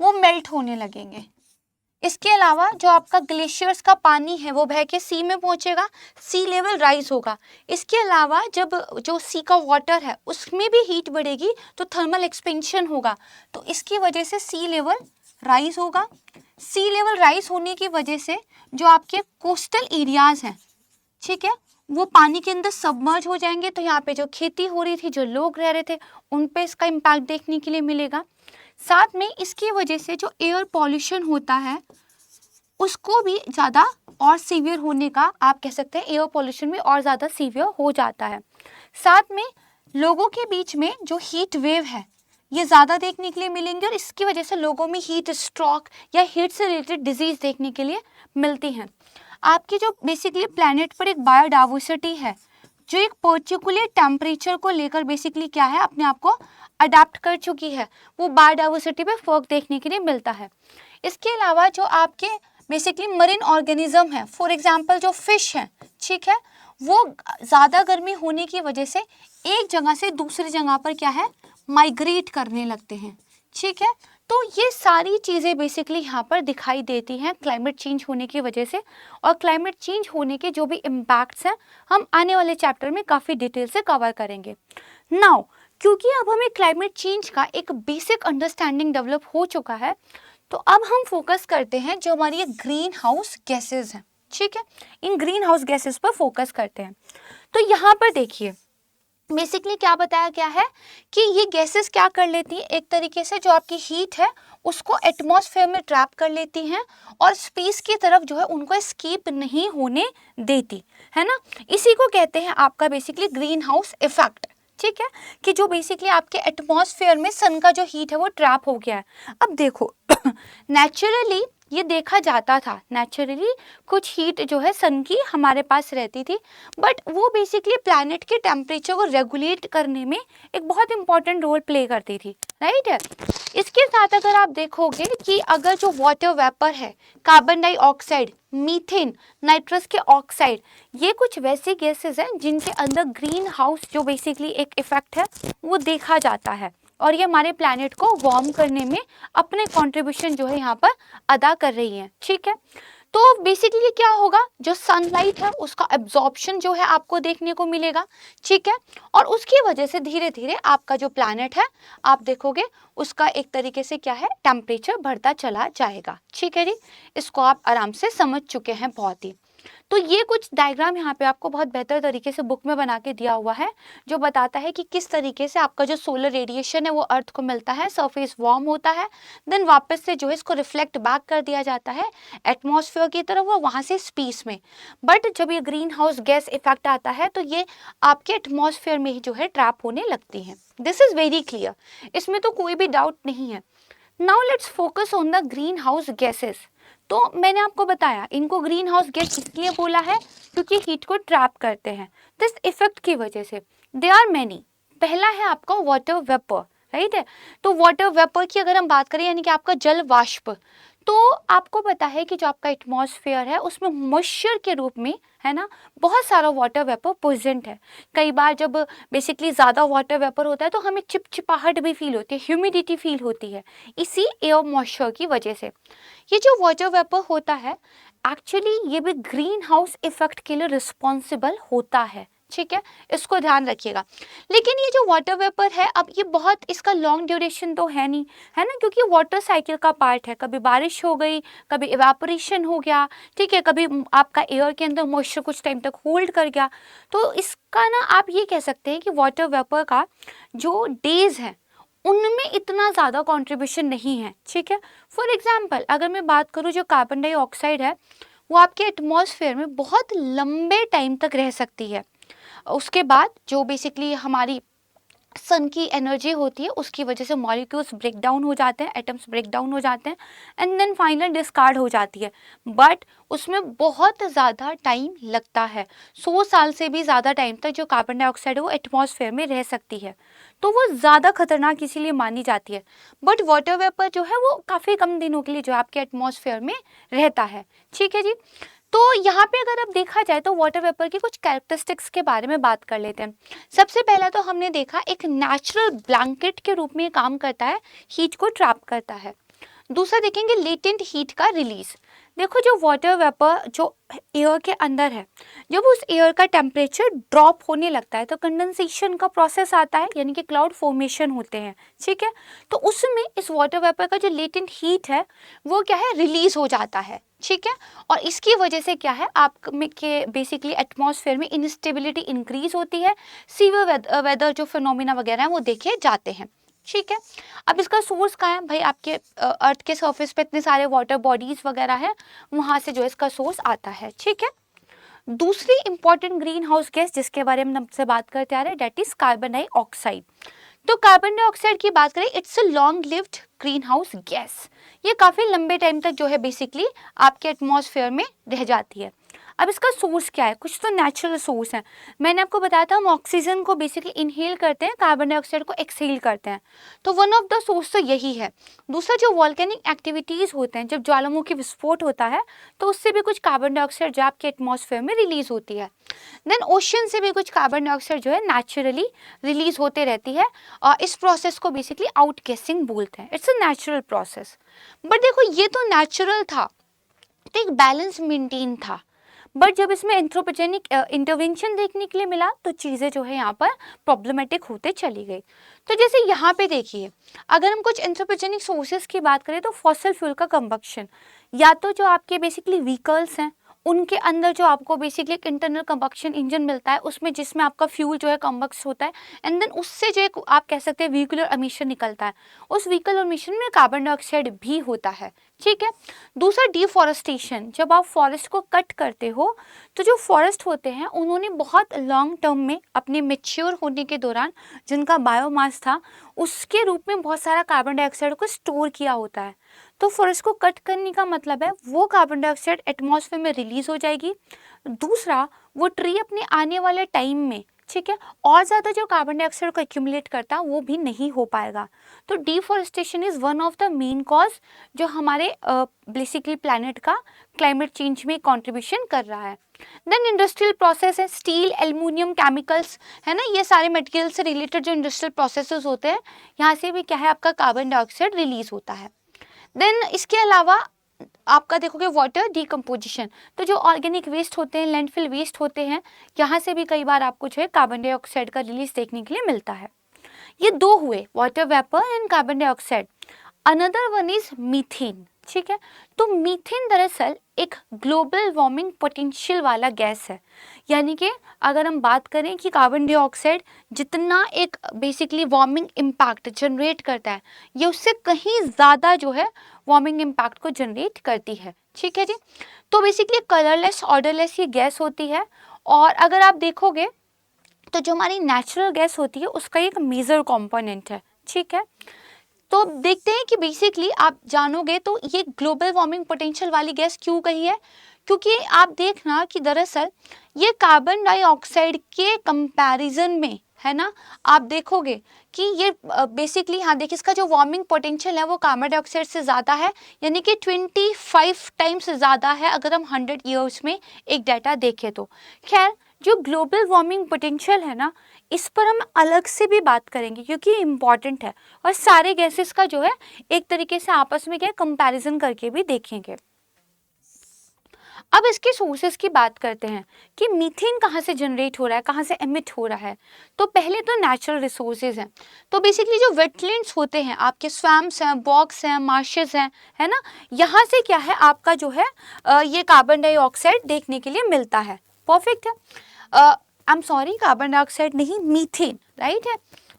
वो मेल्ट होने लगेंगे। इसके अलावा जो आपका ग्लेशियर्स का पानी है वो बह के सी में पहुंचेगा, सी लेवल राइज होगा। इसके अलावा जब जो सी का वाटर है उसमें भी हीट बढ़ेगी तो थर्मल एक्सपेंशन होगा, तो इसकी वजह से सी लेवल राइज होगा। सी लेवल राइज होने की वजह से जो आपके कोस्टल एरियाज हैं, ठीक है, वो पानी के अंदर सबमर्ज हो जाएंगे। तो यहाँ पे जो खेती हो रही थी, जो लोग रह रहे थे, उन पे इसका इम्पैक्ट देखने के लिए मिलेगा। साथ में इसकी वजह से जो एयर पॉल्यूशन होता है उसको भी ज़्यादा और सीवियर होने का आप कह सकते हैं, एयर पॉल्यूशन में और ज़्यादा सीवियर हो जाता है। साथ में लोगों के बीच में जो हीट वेव है ये ज़्यादा देखने के लिए मिलेंगे और इसकी वजह से लोगों में हीट स्ट्रोक या हीट से रिलेटेड डिजीज़ देखने के लिए मिलती हैं। आपकी जो बेसिकली प्लैनेट पर एक बायोडाइवर्सिटी है जो एक पर्टिकुलर टेम्परेचर को लेकर बेसिकली क्या है अपने आप को अडेप्ट कर चुकी है, वो बायोडाइवर्सिटी पे फर्क देखने के लिए मिलता है। इसके अलावा जो आपके बेसिकली मरीन ऑर्गेनिज्म है, फॉर एग्जांपल जो फिश हैं, ठीक है, वो ज़्यादा गर्मी होने की वजह से एक जगह से दूसरी जगह पर क्या है माइग्रेट करने लगते हैं। ठीक है, तो ये सारी चीज़ें बेसिकली यहाँ पर दिखाई देती हैं क्लाइमेट चेंज होने की वजह से, और क्लाइमेट चेंज होने के जो भी इम्पैक्ट्स हैं हम आने वाले चैप्टर में काफ़ी डिटेल से कवर करेंगे। नाउ क्योंकि अब हमें क्लाइमेट चेंज का एक बेसिक अंडरस्टैंडिंग डेवलप हो चुका है, तो अब हम फोकस करते हैं जो हमारी ग्रीन हाउस गैसेज हैं। ठीक है, इन ग्रीन हाउस गैसेज पर फोकस करते हैं। तो यहाँ पर देखिए बेसिकली क्या बताया गया है कि ये गैसेस क्या कर लेती हैं, एक तरीके से जो आपकी हीट है उसको एटमॉस्फेयर में ट्रैप कर लेती हैं और स्पेस की तरफ जो है उनको एस्केप नहीं होने देती, है ना। इसी को कहते हैं आपका बेसिकली ग्रीन हाउस इफेक्ट। ठीक है, कि जो बेसिकली आपके एटमॉस्फेयर में सन का जो हीट है वो ट्रैप हो गया है। अब देखो नेचुरली ये देखा जाता था नेचुरली, कुछ हीट जो है सन की हमारे पास रहती थी, बट वो बेसिकली प्लैनेट के टेम्परेचर को रेगुलेट करने में एक बहुत इंपॉर्टेंट रोल प्ले करती थी, राइट है। इसके साथ अगर आप देखोगे कि अगर जो वाटर वेपर है, कार्बन डाइऑक्साइड, मीथेन, नाइट्रस के ऑक्साइड, ये कुछ वैसे गैसेस हैं जिनके अंदर ग्रीन हाउस जो बेसिकली एक इफेक्ट है वो देखा जाता है, और ये हमारे प्लैनेट को वार्म करने में अपने कंट्रीब्यूशन जो है यहाँ पर अदा कर रही हैं, ठीक है। तो बेसिकली क्या होगा, जो सनलाइट है उसका एब्जॉर्प्शन जो है आपको देखने को मिलेगा, ठीक है, और उसकी वजह से धीरे धीरे आपका जो प्लैनेट है आप देखोगे उसका एक तरीके से क्या है, टेम्परेचर बढ़ता चला जाएगा, ठीक है जी। इसको आप आराम से समझ चुके हैं बहुत ही। तो ये कुछ डायग्राम यहाँ पे आपको बहुत बेहतर तरीके से बुक में बना के दिया हुआ है, जो बताता है कि किस तरीके से आपका जो सोलर रेडिएशन है वो अर्थ को मिलता है, सरफेस वार्म होता है, देन वापस से जो है इसको रिफ्लेक्ट बैक कर दिया जाता है एटमॉस्फेयर की तरफ और वहाँ से स्पेस में। बट जब ये ग्रीन हाउस गैस इफेक्ट आता है तो ये आपके एटमॉस्फेयर में ही जो है ट्रैप होने लगती है। दिस इज वेरी क्लियर, इसमें तो कोई भी डाउट नहीं है। Now let's focus on the green house gases. तो मैंने आपको बताया इनको ग्रीन हाउस गैस इसलिए बोला है क्योंकि हीट को ट्रैप करते हैं दिस इफेक्ट की वजह से। They are many. पहला है आपका वाटर वेपर, राइट है। तो वाटर वेपर की अगर हम बात करें यानी कि आपका जल वाष्प, तो आपको पता है कि जो आपका एटमॉस्फेयर है उसमें मॉइस्चर के रूप में है ना बहुत सारा वाटर वेपर प्रेजेंट है। कई बार जब बेसिकली ज़्यादा वाटर वेपर होता है तो हमें चिपचिपाहट भी फील होती है, ह्यूमिडिटी फील होती है, इसी एयर मॉइस्चर की वजह से। ये जो वाटर वेपर होता है एक्चुअली ये भी ग्रीन हाउस इफेक्ट के लिए रिस्पॉन्सिबल होता है, ठीक है, इसको ध्यान रखिएगा। लेकिन ये जो वाटर वेपर है अब ये बहुत इसका लॉन्ग ड्यूरेशन तो है नहीं, है ना, क्योंकि वाटर साइकिल का पार्ट है। कभी बारिश हो गई, कभी इवेपोरेशन हो गया, ठीक है, कभी आपका एयर के अंदर मॉइस्चर कुछ टाइम तक होल्ड कर गया। तो इसका ना आप ये कह सकते हैं कि वाटर वेपर का जो डेज है उनमें इतना ज़्यादा कंट्रीब्यूशन नहीं है, ठीक है। फॉर एग्जांपल अगर मैं बात करूँ जो कार्बन डाइऑक्साइड है वो आपके एटमॉस्फेयर में बहुत लंबे टाइम तक रह सकती है। उसके बाद जो बेसिकली हमारी सन की एनर्जी होती है उसकी वजह से मॉलिक्यूल्स ब्रेक डाउन हो जाते हैं, एटम्स ब्रेक डाउन हो जाते हैं एंड देन फाइनल डिस्कार्ड हो जाती है। बट उसमें बहुत ज़्यादा टाइम लगता है, 100 साल से भी ज़्यादा टाइम तक जो कार्बन डाइऑक्साइड है वो एटमॉस्फेयर में रह सकती है, तो वो ज़्यादा खतरनाक इसीलिए मानी जाती है। बट वाटर वेपर जो है वो काफ़ी कम दिनों के लिए जो आपके एटमॉस्फेयर में रहता है, ठीक है जी। तो यहाँ पे अगर अब देखा जाए तो वाटर वेपर की कुछ कैरेक्टरिस्टिक्स के बारे में बात कर लेते हैं। सबसे पहला तो हमने देखा एक नेचुरल ब्लैंकेट के रूप में ये काम करता है, हीट को ट्रैप करता है। दूसरा देखेंगे लेटेंट हीट का रिलीज। देखो जो वाटर वेपर जो एयर के अंदर है, जब उस एयर का टेम्परेचर ड्रॉप होने लगता है तो कंडेंसेशन का प्रोसेस आता है, यानी कि क्लाउड फॉर्मेशन होते हैं, ठीक है। तो उसमें इस वाटर वेपर का जो लेटेंट हीट है वो क्या है, रिलीज हो जाता है, ठीक है। और इसकी वजह से क्या है, आप में के बेसिकली एटमॉस्फेयर में इंस्टेबिलिटी इंक्रीज होती है, सीवियर वेदर जो फिनोमिना वगैरह हैं वो देखे जाते हैं, ठीक है। अब इसका सोर्स कहाँ है भाई, आपके अर्थ के सरफेस पे इतने सारे वाटर बॉडीज वगैरह हैं, वहाँ से जो इसका सोर्स आता है, ठीक है। दूसरी इंपॉर्टेंट ग्रीन हाउस गैस जिसके बारे में हमसे बात करते आ रहे हैं डेट इज कार्बन डाइऑक्साइड। तो कार्बन डाइऑक्साइड की बात करें it's a long lived green house gas. ये काफ़ी लंबे टाइम तक जो है बेसिकली आपके एटमॉस्फेयर में रह जाती है। अब इसका सोर्स क्या है, कुछ तो नेचुरल सोर्स है। मैंने आपको बताया था हम ऑक्सीजन को बेसिकली इनहेल करते हैं, कार्बन डाइऑक्साइड को एक्सहेल करते हैं, तो वन ऑफ द सोर्स तो यही है। दूसरा जो वॉल्केनिक एक्टिविटीज़ होते हैं, जब ज्वालामुखी विस्फोट होता है तो उससे भी कुछ कार्बन डाइऑक्साइड जो आपके एटमॉस्फेयर में रिलीज होती है। देन ओशन से भी कुछ कार्बन डाइऑक्साइड जो है नेचुरली रिलीज होते रहती है, और इस प्रोसेस को बेसिकली आउटगैसिंग बोलते हैं। It's a natural process. But देखो ये तो नेचुरल था, तो एक बैलेंस मेंटेन था, बट जब इसमें एंथ्रोपोजेनिक इंटरवेंशन देखने के लिए मिला तो चीज़ें जो है यहाँ पर प्रॉब्लमेटिक होते चली गई। तो जैसे यहाँ पे देखिए, अगर हम कुछ एंथ्रोपोजेनिक सोर्सेज की बात करें तो फॉसिल फ्यूल का कंबक्शन, या तो जो आपके बेसिकली व्हीकल्स हैं उनके अंदर जो आपको बेसिकली एक इंटरनल कंबक्शन इंजन मिलता है उसमें, जिसमें आपका फ्यूल जो है कंबक्स होता है एंड देन उससे जो एक आप कह सकते हैं व्हीकुलर एमिशन निकलता है, उस व्हीकल एमिशन में कार्बन डाइऑक्साइड भी होता है, ठीक है। दूसरा डिफॉरेस्टेशन, जब आप फॉरेस्ट को कट करते हो तो जो फॉरेस्ट होते हैं उन्होंने बहुत लॉन्ग टर्म में अपने मेच्योर होने के दौरान जिनका बायोमास था उसके रूप में बहुत सारा कार्बन डाइऑक्साइड को स्टोर किया होता है। तो फॉरेस्ट को कट करने का मतलब है वो कार्बन डाइऑक्साइड एटमॉस्फेयर में रिलीज हो जाएगी। दूसरा, वो ट्री अपने आने वाले टाइम में, ठीक है, और ज़्यादा जो कार्बन डाइऑक्साइड को एक्यूमुलेट करता वो भी नहीं हो पाएगा। तो deforestation is one of the main cause जो हमारे बेसिकली प्लैनेट का क्लाइमेट चेंज में कंट्रीब्यूशन कर रहा है। देन इंडस्ट्रियल प्रोसेस है, स्टील, एल्युमिनियम, केमिकल्स, है ना, ये सारे मटेरियल से रिलेटेड जो इंडस्ट्रियल प्रोसेसेस होते हैं यहाँ से भी क्या है आपका कार्बन डाइऑक्साइड रिलीज होता है। देन इसके अलावा आपका देखोगे वाटर डिकम्पोजिशन, तो जो ऑर्गेनिक वेस्ट होते हैं, लैंडफिल वेस्ट होते हैं, यहाँ से भी कई बार आपको जो है कार्बन डाइऑक्साइड का रिलीज देखने के लिए मिलता है। ये दो हुए, water vapour and carbon dioxide. Another one is methane, ठीक है। तो मीथेन दरअसल एक ग्लोबल वार्मिंग पोटेंशियल वाला गैस है, यानी कि अगर हम बात करें कि कार्बन डाइऑक्साइड जितना एक बेसिकली वार्मिंग इम्पैक्ट जनरेट करता है ये उससे कहीं ज़्यादा जो है वार्मिंग इम्पैक्ट को जनरेट करती है, ठीक है जी। तो बेसिकली कलरलेस, ऑर्डरलेस ये गैस होती है। और अगर आप देखोगे तो जो हमारी नेचुरल गैस होती है उसका एक मेजर कंपोनेंट है, ठीक है। तो देखते हैं कि बेसिकली आप जानोगे तो ये ग्लोबल वार्मिंग पोटेंशियल वाली गैस क्यों कही है, क्योंकि आप देखना कि दरअसल ये कार्बन डाइऑक्साइड के कंपैरिजन में, है ना, आप देखोगे कि ये बेसिकली यहाँ देखिए इसका जो वार्मिंग पोटेंशियल है वो कार्बन डाइऑक्साइड से ज़्यादा है, यानी कि 25 टाइम्स ज़्यादा है अगर हम 100 ईयर्स में एक डाटा देखें तो। खैर, जो ग्लोबल वार्मिंग पोटेंशियल है ना, इस पर हम अलग से भी बात करेंगे क्योंकि इम्पॉर्टेंट है, और सारे गैसेस का जो है एक तरीके से आपस में क्या कंपैरिजन करके भी देखेंगे। अब इसके सोर्सेज की बात करते हैं कि मीथेन कहाँ से जनरेट हो रहा है, कहाँ से एमिट हो रहा है। तो पहले तो नेचुरल रिसोर्सेज हैं, तो बेसिकली जो वेटलैंड्स होते हैं, आपके स्वैम्प्स हैं, बॉग्स हैं, मार्शेस हैं, है ना, यहाँ से क्या है आपका जो है ये कार्बन डाइऑक्साइड देखने के लिए मिलता है। परफेक्ट है। I am sorry, carbon dioxide नहीं, मीथेन, राइट है।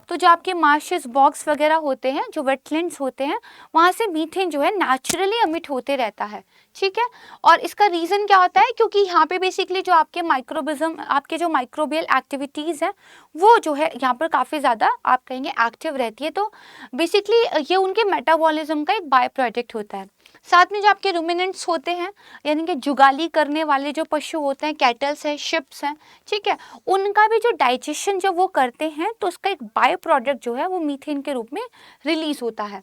तो जो आपके मार्शेस, बॉग्स वगैरह होते हैं, जो वेटलैंड्स होते हैं, वहाँ से मीथेन जो है नेचुरली एमिट होते रहता है, ठीक है। और इसका रीज़न क्या होता है, क्योंकि यहाँ पे बेसिकली जो आपके माइक्रोबिज्म, आपके जो माइक्रोबियल एक्टिविटीज़ हैं वो जो है यहाँ पर काफ़ी ज़्यादा आप कहेंगे एक्टिव रहती है। तो बेसिकली ये उनके मेटाबॉलिज्म का एक बाय प्रोडक्ट होता है। साथ में जो आपके रूमिनेंट्स होते हैं, यानी कि जुगाली करने वाले जो पशु होते हैं, कैटल्स हैं, शिप्स हैं, ठीक है, उनका भी जो डाइजेशन जब वो करते हैं तो उसका एक बाय प्रोडक्ट जो है वो मीथेन के रूप में रिलीज होता है।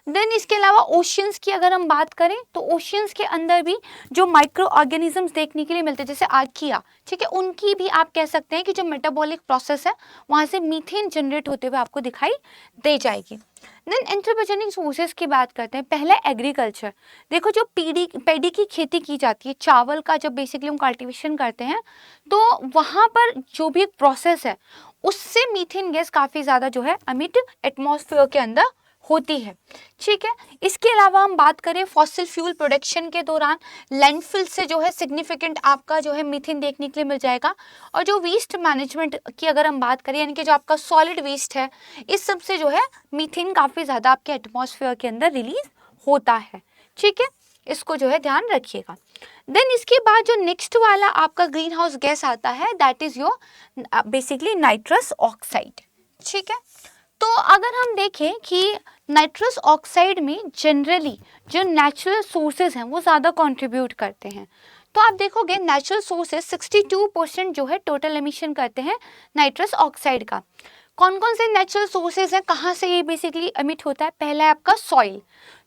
देन इसके अलावा ओशियंस की अगर हम बात करें तो ओशियंस के अंदर भी जो माइक्रो ऑर्गेनिजम्स देखने के लिए मिलते हैं, जैसे आर्किया, ठीक है, उनकी भी आप कह सकते हैं कि जो मेटाबॉलिक प्रोसेस है वहाँ से मीथेन जनरेट होते हुए आपको दिखाई दे जाएगी। देन एंथ्रोपोजेनिक सोर्सेज की बात करते हैं। पहले एग्रीकल्चर, देखो जो पैडी की खेती की जाती है, चावल का जब बेसिकली हम कल्टीवेशन करते हैं तो वहाँ पर जो भी एक प्रोसेस है उससे मीथेन गैस काफ़ी ज़्यादा जो है एमिट एटमॉस्फेयर के अंदर होती है, ठीक है। इसके अलावा हम बात करें फॉसिल फ्यूल प्रोडक्शन के दौरान लैंडफिल से जो है सिग्निफिकेंट आपका जो है मीथेन देखने के लिए मिल जाएगा। और जो वेस्ट मैनेजमेंट की अगर हम बात करें, यानी कि जो आपका सॉलिड वेस्ट है, इस सब से जो है मीथेन काफ़ी ज़्यादा आपके एटमॉस्फेयर के अंदर रिलीज होता है, ठीक है, इसको जो है ध्यान रखिएगा। देन इसके बाद जो नेक्स्ट वाला आपका ग्रीन हाउस गैस आता है that is your basically nitrous oxide, ठीक है। तो अगर हम देखें कि नाइट्रस ऑक्साइड में जनरली जो नेचुरल सोर्सेज हैं वो ज़्यादा कंट्रीब्यूट करते हैं। तो आप देखोगे नेचुरल सोर्सेज 62% जो है टोटल एमिशन करते हैं नाइट्रस ऑक्साइड का। कौन कौन से नेचुरल सोर्सेज हैं, कहाँ से ये बेसिकली एमिट होता है? पहला है आपका सॉइल।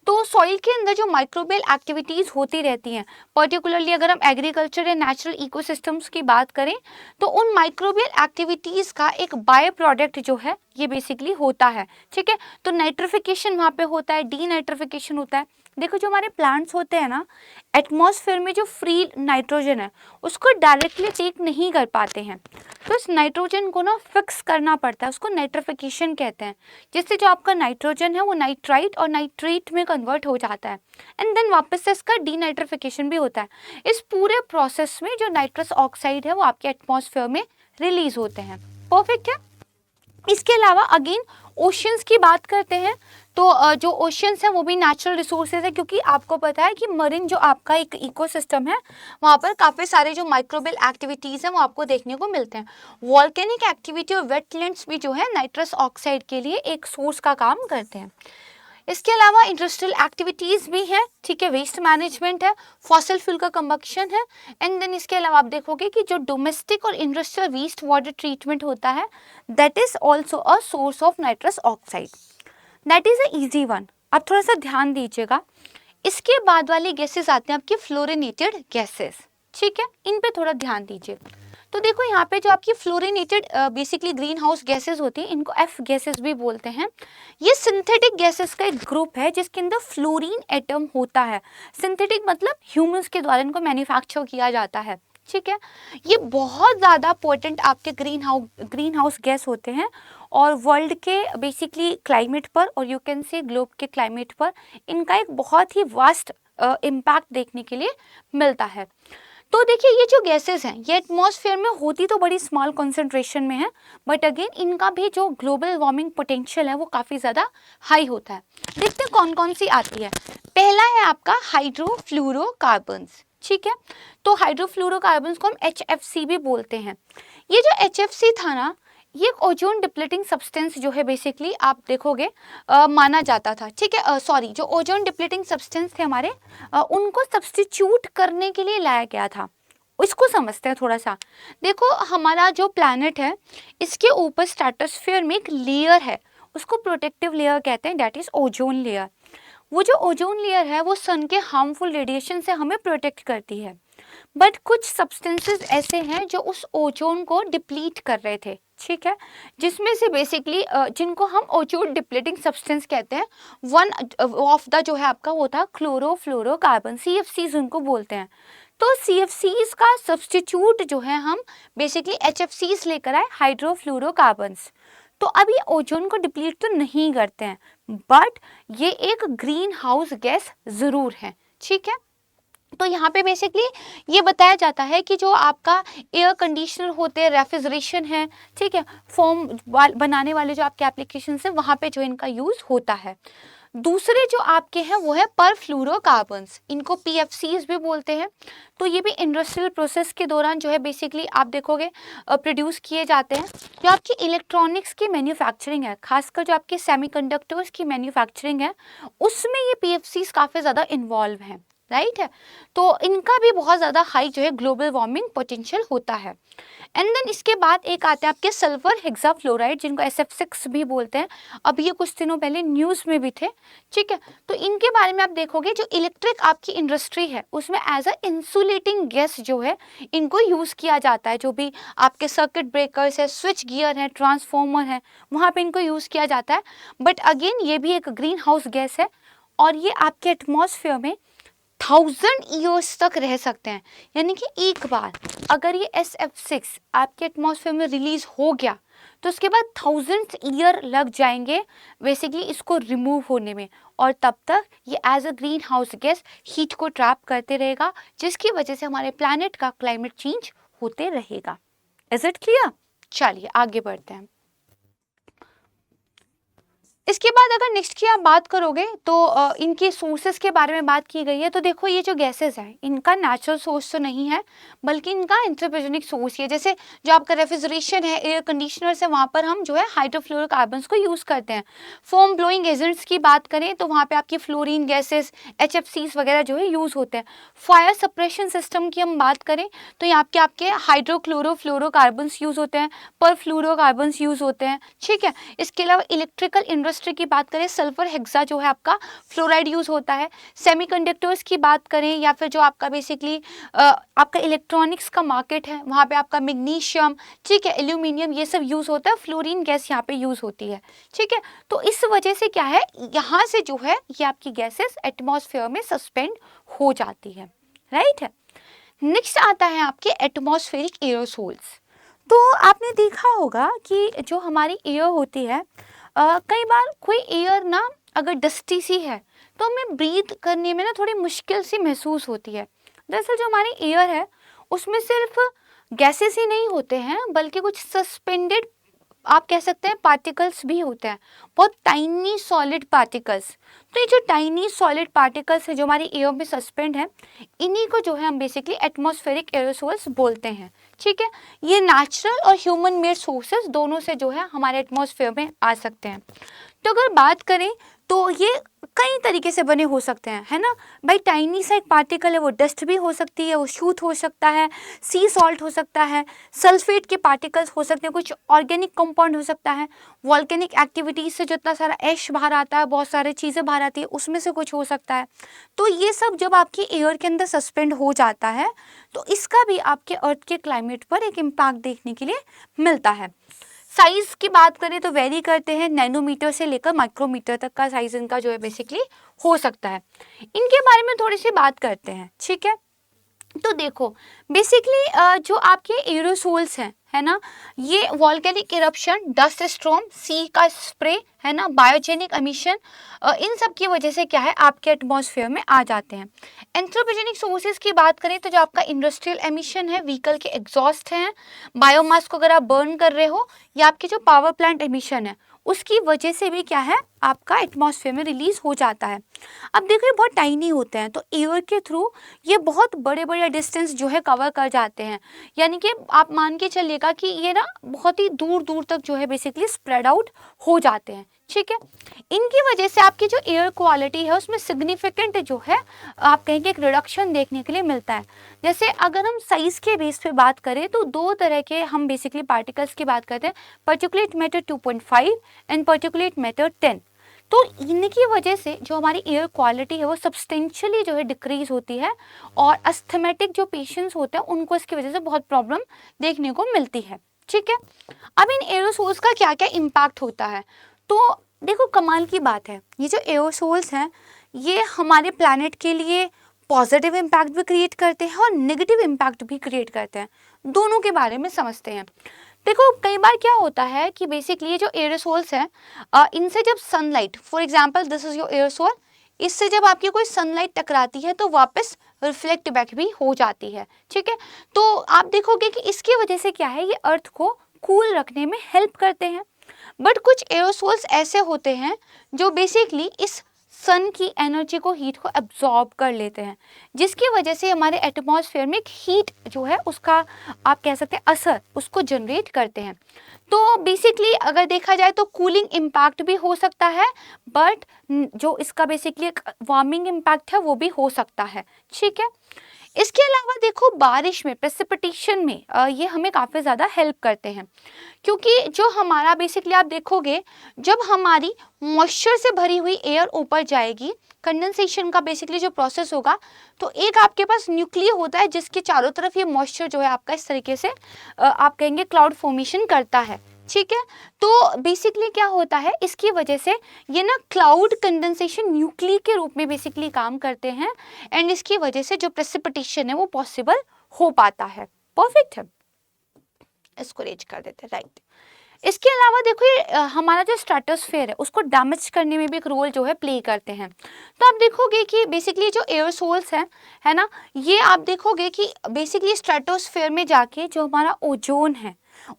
तो सॉइल के अंदर जो माइक्रोबियल एक्टिविटीज़ होती रहती हैं, पर्टिकुलरली अगर हम एग्रीकल्चर या नेचुरल इकोसिस्टम्स की बात करें तो उन माइक्रोबियल एक्टिविटीज़ का एक बाय प्रोडक्ट जो है ये बेसिकली होता है, ठीक है। तो नाइट्रिफिकेशन वहाँ पे होता है, डीनाइट्रिफिकेशन होता है। देखो जो हमारे प्लांट्स होते हैं ना, एटमॉस्फेयर में जो फ्री नाइट्रोजन है उसको डायरेक्टली टेक नहीं कर पाते हैं, तो इस नाइट्रोजन को ना फिक्स करना पड़ता है, उसको नाइट्रिफिकेशन कहते हैं, जिससे जो आपका नाइट्रोजन है वो नाइट्राइट और नाइट्रेट में कन्वर्ट हो जाता है एंड देन वापस से इसका डीनाइट्रिफिकेशन भी होता है। इस पूरे प्रोसेस में जो नाइट्रस ऑक्साइड है वो आपके एटमॉस्फेयर में रिलीज होते हैं। परफेक्ट है। इसके अलावा अगेन ओशियंस की बात करते हैं तो जो ओशियंस हैं वो भी नेचुरल रिसोर्सेज है, क्योंकि आपको पता है कि मरीन जो आपका एक इकोसिस्टम है वहाँ पर काफ़ी सारे जो माइक्रोबियल एक्टिविटीज़ हैं वो आपको देखने को मिलते हैं। वॉल्केनिक एक्टिविटी और वेटलैंड्स भी जो है नाइट्रस ऑक्साइड के लिए एक सोर्स का काम करते हैं। इसके अलावा इंडस्ट्रियल एक्टिविटीज़ भी हैं, ठीक है, वेस्ट मैनेजमेंट है, फॉसिल फ्यूल का कंबक्शन है, एंड देन इसके अलावा आप देखोगे कि जो डोमेस्टिक और इंडस्ट्रियल वेस्ट वाटर ट्रीटमेंट होता है that is also a source of nitrous oxide. That is a easy one. अब थोड़ा सा ध्यान दीजिएगा। इसके बाद वाली गैसेस आते हैं आपकी फ्लोरिनेटेड गैसेस, ठीक है, इन पे थोड़ा ध्यान दीजिए। तो देखो यहाँ पे जो आपकी fluorinated basically green house gases होती हैं, इनको एफ गैसेस भी बोलते हैं। ये सिंथेटिक गैसेस का एक ग्रुप है जिसके अंदर फ्लोरीन एटम होता है। सिंथेटिक मतलब ह्यूमंस के द्वारा इनको मैन्युफैक्चर किया जाता है, ठीक है। ये बहुत ज़्यादा पोटेंट आपके ग्रीन हाउस गैस होते हैं और वर्ल्ड के बेसिकली क्लाइमेट पर और यू कैन से ग्लोब के क्लाइमेट पर इनका एक बहुत ही वास्ट इम्पैक्ट देखने के लिए मिलता है। तो देखिए ये जो गैसेस हैं ये एटमॉस्फेयर में होती तो बड़ी स्मॉल कॉन्सेंट्रेशन में है, बट अगेन इनका भी जो ग्लोबल वार्मिंग पोटेंशियल है वो काफ़ी ज़्यादा हाई होता है। देखते हैं कौन कौन सी आती है। पहला है आपका हाइड्रोफ्लोरोकार्बन्स, ठीक है। तो हाइड्रोफ्लोरोकार्बन्स को हम HFC भी बोलते हैं। ये जो HFC था ना, ये एक ओजोन डिप्लीटिंग सब्सटेंस जो है बेसिकली आप देखोगे माना जाता था, ठीक है। सॉरी, जो ओजोन डिप्लीटिंग सब्सटेंस थे हमारे उनको सब्स्टिट्यूट करने के लिए लाया गया था। इसको समझते हैं थोड़ा सा। देखो हमारा जो प्लैनेट है इसके ऊपर स्ट्रेटोस्फीयर में एक लेयर है, उसको प्रोटेक्टिव लेयर कहते हैं, दैट इज ओजोन लेयर। वो जो ओजोन लेयर है वो सन के हार्मफुल रेडिएशन से हमें प्रोटेक्ट करती है, बट कुछ सब्सटेंसेस ऐसे हैं जो उस ओजोन को डिप्लीट कर रहे थे, ठीक है, जिसमें से बेसिकली जिनको हम ओजोन डिप्लीटिंग सब्सटेंस कहते हैं। वन ऑफ द जो है आपका वो था क्लोरोफ्लोरोकार्बन, CFCs उनको बोलते हैं। तो CFCs का सब्स्टिट्यूट जो है हम बेसिकली HFCs लेकर आए, हाइड्रोफ्लोरोकार्बन्स। तो अब ये ओजोन को डिप्लीट तो नहीं करते हैं, बट ये एक ग्रीन हाउस गैस ज़रूर है, ठीक है। तो यहाँ पे बेसिकली ये बताया जाता है कि जो आपका एयर कंडीशनर होते हैं, रेफ्रिजरेशन है, ठीक है, फोम बनाने वाले जो आपके एप्लीकेशन हैं वहाँ पे जो इनका यूज़ होता है। दूसरे जो आपके हैं वो है परफ्लोरोकार्बन्स, इनको PFCs भी बोलते हैं। तो ये भी इंडस्ट्रियल प्रोसेस के दौरान जो है बेसिकली आप देखोगे प्रोड्यूस किए जाते हैं। जो आपकी इलेक्ट्रॉनिक्स की मैन्युफैक्चरिंग है, खासकर जो आपके सेमीकंडक्टर्स की मैन्युफैक्चरिंग है, उसमें ये PFCs काफ़ी ज़्यादा इन्वॉल्व हैं, राइट है। तो इनका भी बहुत ज़्यादा हाई जो है ग्लोबल वार्मिंग पोटेंशियल होता है। एंड देन इसके बाद एक आते हैं आपके सल्फर हेक्साफ्लोराइड, जिनको SF6 भी बोलते हैं। अब ये कुछ दिनों पहले न्यूज़ में भी थे, ठीक है। तो इनके बारे में आप देखोगे जो इलेक्ट्रिक आपकी इंडस्ट्री है उसमें एज अ इंसुलेटिंग गैस जो है इनको यूज़ किया जाता है। जो भी आपके सर्किट ब्रेकर्स है, स्विच गियर है, ट्रांसफॉर्मर है, वहाँ पर इनको यूज़ किया जाता है। बट अगेन ये भी एक ग्रीन हाउस गैस है और ये आपके एटमॉस्फेयर में 1000 ईयर्स तक रह सकते हैं। यानी कि एक बार अगर ये SF6 आपके एटमॉस्फेयर में रिलीज हो गया तो उसके बाद 1000 ईयर लग जाएंगे बेसिकली इसको रिमूव होने में, और तब तक ये as a greenhouse gas heat को ट्रैप करते रहेगा, जिसकी वजह से हमारे प्लैनेट का क्लाइमेट चेंज होते रहेगा। Is it clear? चलिए आगे बढ़ते हैं। इसके बाद अगर नेक्स्ट की आप बात करोगे तो इनके सोर्सेज के बारे में बात की गई है। तो देखो ये जो गैसेस हैं इनका नेचुरल सोर्स तो नहीं है, बल्कि इनका एंथ्रोपोजेनिक सोर्स है। जैसे जो आपका रेफ्रिजरेशन है, एयर कंडीशनर्स है, वहाँ पर हम जो है हाइड्रोफ्लोरोकार्बन्स को यूज़ करते हैं। फोम ब्लोइंग एजेंट्स की बात करें तो वहाँ पर आपकी फ्लोरीन गैसेस, HFCs वगैरह जो है यूज़ होते हैं। फायर सप्रेशन सिस्टम की हम बात करें तो यहाँ पे आपके हाइड्रोक्लोरोफ्लोरोकार्बन्स यूज़ होते हैं, परफ्लोरोकार्बन्स यूज़ होते हैं, ठीक है। इसके अलावा इलेक्ट्रिकल इंडस्ट्री की बात करें, सल्फर हेक्सा जो है आपका फ्लोराइड यूज होता है। सेमीकंडक्टर्स की बात करें या फिर जो आपका बेसिकली आपका इलेक्ट्रॉनिक्स का मार्केट है वहाँ पे आपका मैग्नीशियम, ठीक है, एल्यूमिनियम, ये सब यूज होता है। फ्लोरीन गैस यहाँ पे यूज होती है, ठीक है। तो इस वजह से क्या है, यहाँ से जो है ये आपकी गैसेस एटमॉस्फेयर में सस्पेंड हो जाती है, राइट है। नेक्स्ट आता है आपके एटमॉस्फेरिक एरोसोल्स। तो आपने देखा होगा कि जो हमारी एयर होती है कई बार कोई एयर ना अगर डस्टी सी है तो हमें ब्रीथ करने में ना थोड़ी मुश्किल सी महसूस होती है। दरअसल जो हमारी एयर है उसमें सिर्फ गैसेस ही नहीं होते हैं, बल्कि कुछ सस्पेंडेड आप कह सकते हैं पार्टिकल्स भी होते हैं, बहुत टाइनी सॉलिड पार्टिकल्स। तो ये जो टाइनी सॉलिड पार्टिकल्स है जो हमारी एयर में सस्पेंड है, इन्हीं को जो है हम बेसिकली एटमॉस्फेरिक एरोसोल्स बोलते हैं। ठीक है, ये नेचुरल और ह्यूमन मेड सोर्सेस दोनों से जो है हमारे एटमॉस्फेयर में आ सकते हैं। तो अगर बात करें तो ये कई तरीके से बने हो सकते हैं, है ना भाई। टाइनी सा एक पार्टिकल है, वो डस्ट भी हो सकती है, वो शूट हो सकता है, सी सॉल्ट हो सकता है, सल्फेट के पार्टिकल्स हो सकते हैं, कुछ ऑर्गेनिक कंपाउंड हो सकता है, वॉल्केनिक एक्टिविटीज से जो इतना सारा ऐश बाहर आता है, बहुत सारी चीज़ें बाहर आती है, उसमें से कुछ हो सकता है। तो ये सब जब आपकी एयर के अंदर सस्पेंड हो जाता है तो इसका भी आपके अर्थ के क्लाइमेट पर एक इम्पैक्ट देखने के लिए मिलता है। साइज की बात करें तो वेरी करते हैं, नैनोमीटर से लेकर माइक्रोमीटर तक का साइज इनका जो है बेसिकली हो सकता है। इनके बारे में थोड़ी सी बात करते हैं, ठीक है। तो देखो बेसिकली जो आपके एरोसोल्स हैं, है ना, ये वॉल्केनिक इरप्शन, डस्ट स्टॉर्म, सी का स्प्रे, है ना, बायोजेनिक एमिशन, इन सब की वजह से क्या है आपके एटमॉस्फेयर में आ जाते हैं। एंथ्रोपोजेनिक सोर्सेज की बात करें तो जो आपका इंडस्ट्रियल एमिशन है, व्हीकल के एग्जॉस्ट हैं, बायोमास को अगर आप बर्न कर रहे हो, या आपके जो पावर प्लांट एमिशन है उसकी वजह से भी क्या है आपका एटमॉस्फेयर में रिलीज हो जाता है। अब देखो ये बहुत टाइनी होते हैं, तो एयर के थ्रू ये बहुत बड़े बड़े डिस्टेंस जो है कवर कर जाते हैं, यानी कि आप मान के चलिएगा कि ये ना बहुत ही दूर दूर तक जो है बेसिकली स्प्रेड आउट हो जाते हैं। ठीक है, इनकी वजह से आपकी जो एयर क्वालिटी है उसमें सिग्निफिकेंट जो है आप कहेंगे एक रिडक्शन देखने के लिए मिलता है। जैसे अगर हम साइज के बेस पे बात करें तो दो तरह के हम बेसिकली पार्टिकल्स की बात करते हैं, particulate matter 2.5 and particulate matter 10। तो इनकी वजह से जो हमारी एयर क्वालिटी है वो सब्सटेंशियली जो है डिक्रीज होती है, और अस्थमेटिक जो पेशेंट्स होते हैं उनको इसकी वजह से बहुत प्रॉब्लम देखने को मिलती है। ठीक है, अब इन एरोसोल्स का क्या क्या इम्पैक्ट होता है, तो देखो कमाल की बात है, ये जो एरोसोल्स हैं ये हमारे प्लैनेट के लिए पॉजिटिव इम्पैक्ट भी क्रिएट करते हैं और नेगेटिव इम्पैक्ट भी क्रिएट करते हैं। दोनों के बारे में समझते हैं। देखो कई बार क्या होता है कि बेसिकली जो एरोसोल्स हैं इनसे जब sunlight, for example this is your aerosol, इससे जब आपकी कोई सनलाइट टकराती है तो वापस रिफ्लेक्ट बैक भी हो जाती है। ठीक है, तो आप देखोगे कि इसकी वजह से क्या है ये अर्थ को कूल रखने में हेल्प करते हैं। बट कुछ एरोसोल्स ऐसे होते हैं जो बेसिकली इस सन की एनर्जी को, हीट को एब्जॉर्ब कर लेते हैं, जिसकी वजह से हमारे एटमॉस्फेयर में एक हीट जो है उसका आप कह सकते हैं असर उसको जनरेट करते हैं। तो बेसिकली अगर देखा जाए तो कूलिंग इम्पैक्ट भी हो सकता है, बट जो इसका बेसिकली एक वार्मिंग इम्पैक्ट है वो भी हो सकता है। ठीक है, इसके अलावा देखो बारिश में, प्रेसिपिटेशन में ये हमें काफ़ी ज़्यादा हेल्प करते हैं, क्योंकि जो हमारा बेसिकली आप देखोगे जब हमारी मॉइस्चर से भरी हुई एयर ऊपर जाएगी, कंडेंसेशन का बेसिकली जो प्रोसेस होगा, तो एक आपके पास न्यूक्लियर होता है जिसके चारों तरफ ये मॉइस्चर जो है आपका इस तरीके से आप कहेंगे क्लाउड फॉर्मेशन करता है। ठीक है, तो बेसिकली क्या होता है इसकी वजह से ये ना क्लाउड कंडेंसेशन न्यूक्ली के रूप में बेसिकली काम करते हैं, एंड इसकी वजह से जो प्रेसिपिटेशन है वो पॉसिबल हो पाता है। परफेक्ट है, इसको रेज कर देते हैं, राइट। इसके अलावा देखो ये हमारा जो स्ट्रेटोस्फेयर है उसको डैमेज करने में भी एक रोल जो है प्ले करते हैं। तो आप देखोगे कि बेसिकली जो एयरसोल्स हैं, है ना, ये आप देखोगे कि बेसिकली स्ट्रेटोस्फेयर में जाके जो हमारा ओजोन है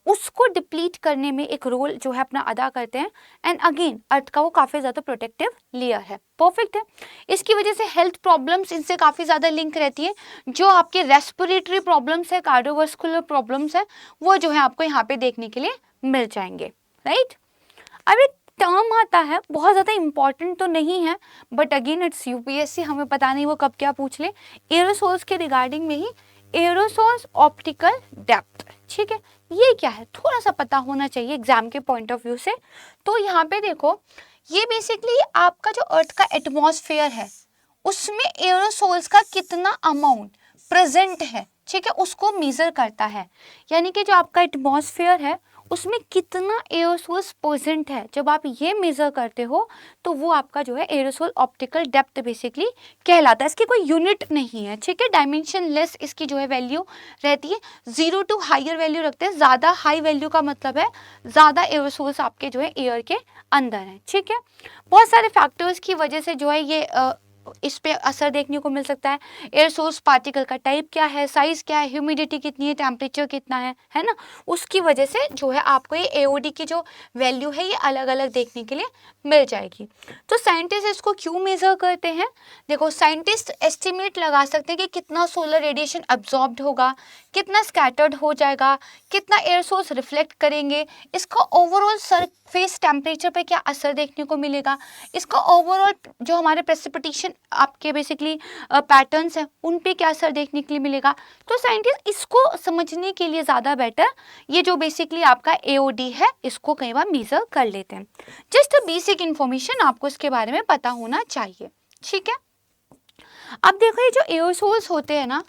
उसको डिप्लीट करने में एक रोल जो है अपना अदा करते हैं, एंड अगेन अर्थ का वो काफ़ी ज़्यादा प्रोटेक्टिव लेयर है। परफेक्ट है, इसकी वजह से हेल्थ प्रॉब्लम्स इनसे काफ़ी ज़्यादा लिंक रहती है। जो आपके रेस्पिरेटरी प्रॉब्लम्स है, कार्डियोवास्कुलर प्रॉब्लम्स है, वो जो है आपको यहाँ पे देखने के लिए मिल जाएंगे, राइट। अब एक टर्म आता है, बहुत ज़्यादा इंपॉर्टेंट तो नहीं है, बट अगेन इट्स यूपीएससी, हमें पता नहीं वो कब क्या पूछ ले, एरोसोल्स के रिगार्डिंग में ही, एरोसोल्स ऑप्टिकल डेप्थ। ठीक है, ये क्या है थोड़ा सा पता होना चाहिए एग्जाम के पॉइंट ऑफ व्यू से। तो यहाँ पे देखो ये बेसिकली आपका जो अर्थ का एटमॉस्फेयर है उसमें एरोसोल्स का कितना अमाउंट प्रेजेंट है, ठीक है, उसको मेजर करता है। यानी कि जो आपका एटमॉस्फेयर है उसमें कितना एरोसोल्स प्रेजेंट है, जब आप ये मेजर करते हो तो वो आपका जो है एरोसोल ऑप्टिकल डेप्थ बेसिकली कहलाता है। इसकी कोई यूनिट नहीं है, ठीक है, डायमेंशन लेस इसकी जो है वैल्यू रहती है। 0 टू हायर वैल्यू रखते हैं, ज़्यादा हाई वैल्यू का मतलब है ज़्यादा एरोसोल्स आपके जो है एयर के अंदर है। ठीक है, बहुत सारे फैक्टर्स की वजह से जो है ये इस पे असर देखने को मिल सकता है। एयर सोर्स पार्टिकल का टाइप क्या है, साइज क्या है, ह्यूमिडिटी कितनी है, टेम्परेचर कितना है ना, उसकी वजह से जो है आपको ये एओडी की जो वैल्यू है ये अलग अलग देखने के लिए मिल जाएगी। तो साइंटिस्ट इसको क्यों मेजर करते हैं? देखो, साइंटिस्ट एस्टिमेट लगा सकते हैं कि कितना सोलर रेडिएशन अब्जॉर्ब्ड होगा, कितना स्कैटर्ड हो जाएगा, कितना एयर सोर्स रिफ्लेक्ट करेंगे, इसका ओवरऑल सरफेस टेम्परेचर पे क्या असर देखने को मिलेगा, इसका ओवरऑल जो हमारे प्रेसिपिटेशन आपके बेसिकली पैटर्न्स हैं उन पे क्या असर देखने के लिए मिलेगा। तो साइंटिस्ट इसको समझने के लिए ज़्यादा बेटर ये जो बेसिकली आपका एओडी है इसको कई बार मेजर कर लेते हैं। जस्ट बेसिक इन्फॉर्मेशन आपको इसके बारे में पता होना चाहिए, ठीक है। अब देखो, ये जो एयरोसोल्स होते हैं ना,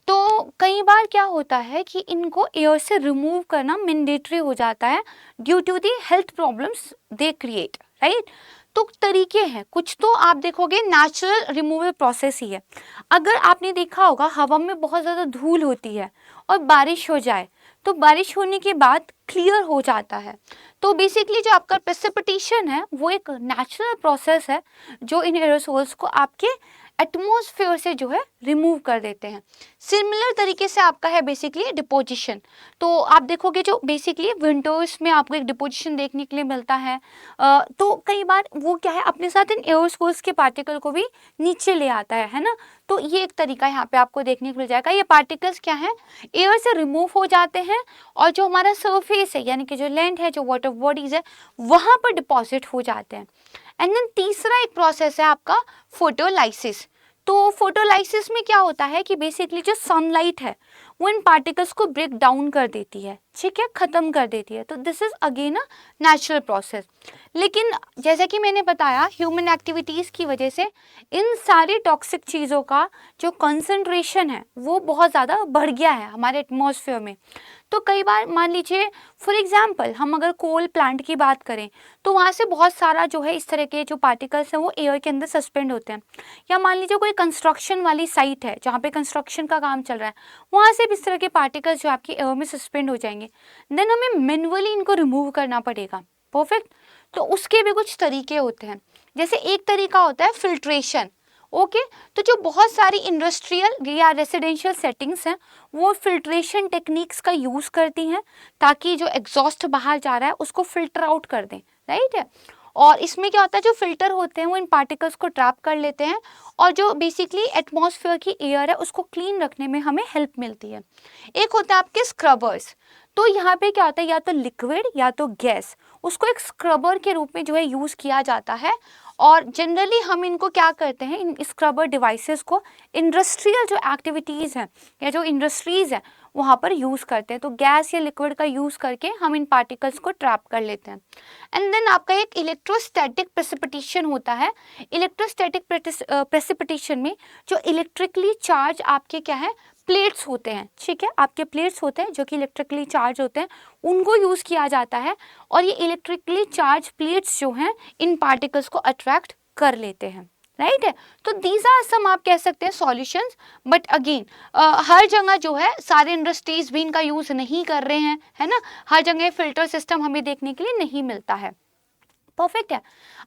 तो कई बार क्या होता है कि इनको एयर से रिमूव करना मैंडेटरी हो जाता है due to the health problems they create, right. तो तरीके हैं कुछ, तो आप देखोगे नेचुरल रिमूवल प्रोसेस ही है। अगर आपने देखा होगा हवा में बहुत ज़्यादा धूल होती है और बारिश हो जाए तो बारिश होने के बाद क्लियर हो जाता है, तो बेसिकली जो आपका प्रेसिपिटेशन है वो एक नेचुरल प्रोसेस है जो इन एयरोसोल्स को आपके एटमॉस्फेयर से जो है रिमूव कर देते हैं। सिमिलर तरीके से आपका है बेसिकली डिपोजिशन। तो आप देखोगे जो बेसिकली विंटर्स में आपको एक डिपोजिशन देखने के लिए मिलता है, तो कई बार वो क्या है अपने साथ इन एयरोसोल्स के पार्टिकल को भी नीचे ले आता है ना। तो ये एक तरीका यहाँ पे आपको देखने को मिल जाएगा। ये पार्टिकल्स क्या है, एयर से रिमूव हो जाते हैं और जो हमारा सरफेस है यानी कि जो लैंड है, जो वाटर बॉडीज है, वहाँ पर डिपॉजिट हो जाते हैं। एंड देन तीसरा एक प्रोसेस है आपका फोटोलाइसिस। तो फोटोलाइसिस में क्या होता है कि बेसिकली जो सनलाइट है वो इन पार्टिकल्स को ब्रेक डाउन कर देती है, ठीक है, ख़त्म कर देती है। तो this is again a natural process. लेकिन जैसा कि मैंने बताया ह्यूमन एक्टिविटीज़ की वजह से इन सारी टॉक्सिक चीज़ों का जो कंसंट्रेशन है वो बहुत ज़्यादा बढ़ गया है हमारे एटमॉस्फेयर में। तो कई बार मान लीजिए फॉर एग्जांपल हम अगर कोल प्लांट की बात करें तो वहाँ से बहुत सारा जो है इस तरह के जो पार्टिकल्स हैं वो एयर के अंदर सस्पेंड होते हैं। या मान लीजिए कोई कंस्ट्रक्शन वाली साइट है जहाँ पे कंस्ट्रक्शन का काम चल रहा है, वहाँ से भी इस तरह के पार्टिकल्स जो आपकी एयर में सस्पेंड हो जाएंगे, देन हमें मैन्युअली इनको रिमूव करना पड़ेगा। परफेक्ट। तो उसके भी कुछ तरीके होते हैं। जैसे एक तरीका होता है फिल्ट्रेशन। ओके, तो जो बहुत सारी इंडस्ट्रियल या रेसिडेंशियल सेटिंग्स हैं वो फिल्ट्रेशन टेक्निक्स का यूज़ करती हैं ताकि जो एग्जॉस्ट बाहर जा रहा है उसको फिल्टर आउट कर दें, राइट है। और इसमें क्या होता है, जो फिल्टर होते हैं वो इन पार्टिकल्स को ट्रैप कर लेते हैं और जो बेसिकली एटमॉस्फेयर की एयर है उसको क्लीन रखने में हमें हेल्प मिलती है। एक होता है आपके स्क्रबर्स। तो यहाँ पे क्या होता है, या तो लिक्विड या तो गैस, उसको एक स्क्रबर के रूप में जो है यूज़ किया जाता है। और जनरली हम इनको क्या करते हैं, इन स्क्रबर डिवाइसेस को इंडस्ट्रियल जो एक्टिविटीज़ हैं या जो इंडस्ट्रीज़ हैं वहाँ पर यूज़ करते हैं। तो गैस या लिक्विड का यूज़ करके हम इन पार्टिकल्स को ट्रैप कर लेते हैं। एंड देन आपका एक इलेक्ट्रोस्टैटिक प्रेसिपिटेशन होता है। इलेक्ट्रोस्टैटिक प्रेसिपिटेशन में जो इलेक्ट्रिकली चार्ज आपके क्या है प्लेट्स होते हैं, ठीक है, आपके प्लेट्स होते हैं जो कि इलेक्ट्रिकली चार्ज होते हैं, उनको यूज़ किया जाता है। और ये इलेक्ट्रिकली चार्ज प्लेट्स जो हैं इन पार्टिकल्स को अट्रैक्ट कर लेते हैं, राइट है। तो दीज आर सम आप कह सकते हैं सॉल्यूशंस। बट अगेन हर जगह जो है सारे इंडस्ट्रीज भी इनका यूज़ नहीं कर रहे हैं, है ना। हर जगह फिल्टर सिस्टम हमें देखने के लिए नहीं मिलता है। परफेक्ट है।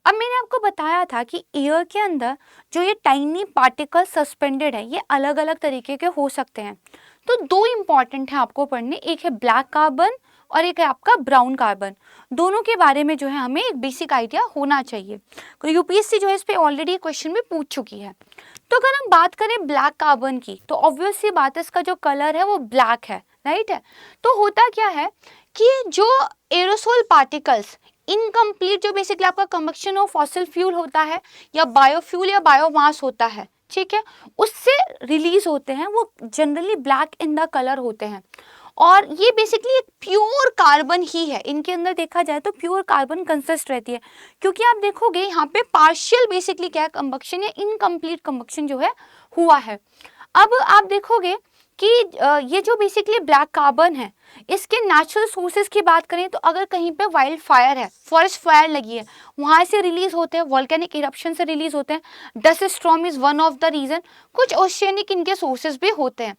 अब मैंने आपको बताया था कि एयर के अंदर जो ये टाइनी पार्टिकल सस्पेंडेड है ये अलग अलग तरीके के हो सकते हैं। तो दो इम्पॉर्टेंट हैं आपको पढ़ने, एक है ब्लैक कार्बन और एक है आपका ब्राउन कार्बन। दोनों के बारे में जो है हमें एक बेसिक आइडिया होना चाहिए। यूपीएससी जो है इस पर ऑलरेडी क्वेश्चन भी पूछ चुकी है। तो अगर हम बात करें ब्लैक कार्बन की तो ऑब्वियस सी बात है इसका जो कलर है वो ब्लैक है, राइट है। तो होता क्या है कि जो एरोसोल पार्टिकल्स इनकम्प्लीट जो बेसिकली आपका कंबक्शन ऑफ फॉसिल फ्यूल होता है या बायोफ्यूल या बायोमास होता है, ठीक है, उससे रिलीज होते हैं, वो generally black in the colour होते हैं। और ये बेसिकली एक प्योर कार्बन ही है, इनके अंदर देखा जाए तो प्योर कार्बन कंसिस्ट रहती है। क्योंकि आप देखोगे यहाँ पे पार्शियल बेसिकली क्या है कंबक्शन या इनकम्प्लीट कंबक्शन जो है हुआ है। अब आप देखोगे कि ये जो बेसिकली ब्लैक कार्बन है इसके नेचुरल सोर्सेज की बात करें तो अगर कहीं पे वाइल्ड फायर है, फॉरेस्ट फायर लगी है, वहाँ से रिलीज होते हैं, वॉल्केनिक इरप्शन से रिलीज होते हैं। Dust storm is one of the reason. कुछ ओशियनिक इनके सोर्सेज भी होते हैं।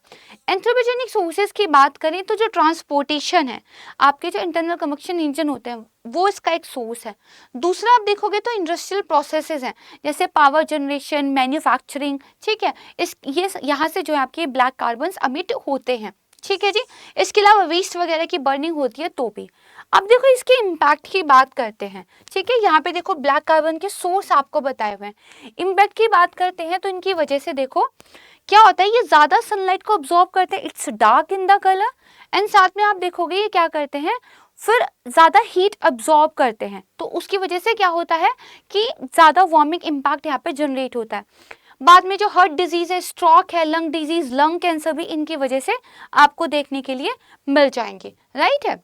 एंथ्रोपोजेनिक सोर्सेज की बात करें तो जो ट्रांसपोर्टेशन है, आपके जो इंटरनल कंबक्शन इंजन होते हैं वो इसका एक सोर्स है। दूसरा आप देखोगे तो इंडस्ट्रियल प्रोसेसेस हैं, जैसे पावर जनरेशन, मैन्युफैक्चरिंग, ठीक है, ये यहाँ से जो है आपके ब्लैक कार्बन्स अमिट होते हैं, ठीक है जी। इसके अलावा वेस्ट वगैरह की बर्निंग होती है तो भी। अब देखो इसके इम्पैक्ट की बात करते हैं, ठीक है। यहाँ पे देखो ब्लैक कार्बन के सोर्स आपको बताए हुए हैं। इम्पैक्ट की बात करते हैं तो इनकी वजह से देखो क्या होता है, ये ज्यादा सनलाइट को ऑब्जॉर्व करते हैं, it's dark in the colour, and साथ में आप देखोगे ये क्या करते हैं, फिर ज्यादा हीट अब्जॉर्ब करते हैं, तो उसकी वजह से क्या होता है कि ज्यादा वार्मिंग इम्पैक्ट यहाँ पे जनरेट होता है। बाद में जो हार्ट डिजीज है, स्ट्रोक है, लंग डिजीज, लंग कैंसर भी इनकी वजह से आपको देखने के लिए मिल जाएंगे, राइट है।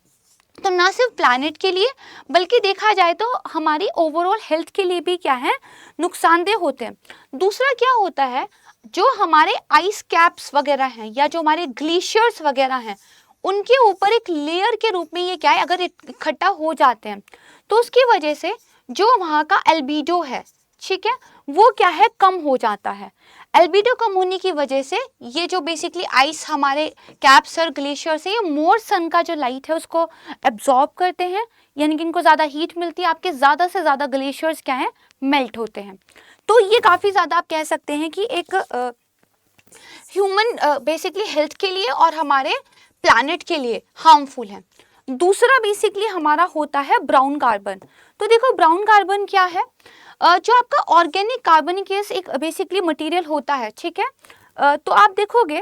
तो ना सिर्फ प्लैनेट के लिए बल्कि देखा जाए तो हमारी ओवरऑल हेल्थ के लिए भी क्या है, नुकसानदेह होते हैं। दूसरा क्या होता है, जो हमारे आइस कैप्स वगैरह हैं या जो हमारे ग्लेशियर्स वगैरह हैं, उनके ऊपर एक लेयर के रूप में ये क्या है, अगर इकट्ठा हो जाते हैं तो उसकी वजह से जो वहाँ का एल्बिडो है, ठीक है, वो क्या है, कम हो जाता है। एल्बिडो कम होने की वजह से ये जो बेसिकली आइस हमारे कैप्स और ग्लेशियर से, ये मोर सन का जो लाइट है उसको एब्जॉर्ब करते हैं, यानी कि इनको ज़्यादा हीट मिलती है, आपके ज़्यादा से ज़्यादा ग्लेशियर्स क्या है, मेल्ट होते हैं। तो ये काफ़ी ज़्यादा आप कह सकते हैं कि एक ह्यूमन बेसिकली हेल्थ के लिए और हमारे प्लैनेट के लिए हार्मफुल है। दूसरा बेसिकली हमारा होता है ब्राउन कार्बन। तो देखो ब्राउन कार्बन क्या है, जो आपका ऑर्गेनिक कार्बनिक गैस एक बेसिकली मटेरियल होता है, ठीक है। तो आप देखोगे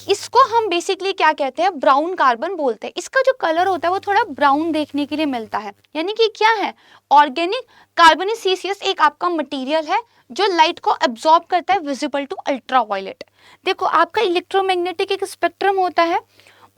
इसको हम बेसिकली क्या कहते हैं, ब्राउन कार्बन बोलते हैं। इसका जो कलर होता है वो थोड़ा ब्राउन देखने के लिए मिलता है, यानी कि क्या है, ऑर्गेनिक कार्बोनेसियस एक आपका मटेरियल है जो लाइट को एब्जॉर्ब करता है, विजिबल टू अल्ट्रावायलेट। देखो आपका इलेक्ट्रोमैग्नेटिक एक स्पेक्ट्रम होता है,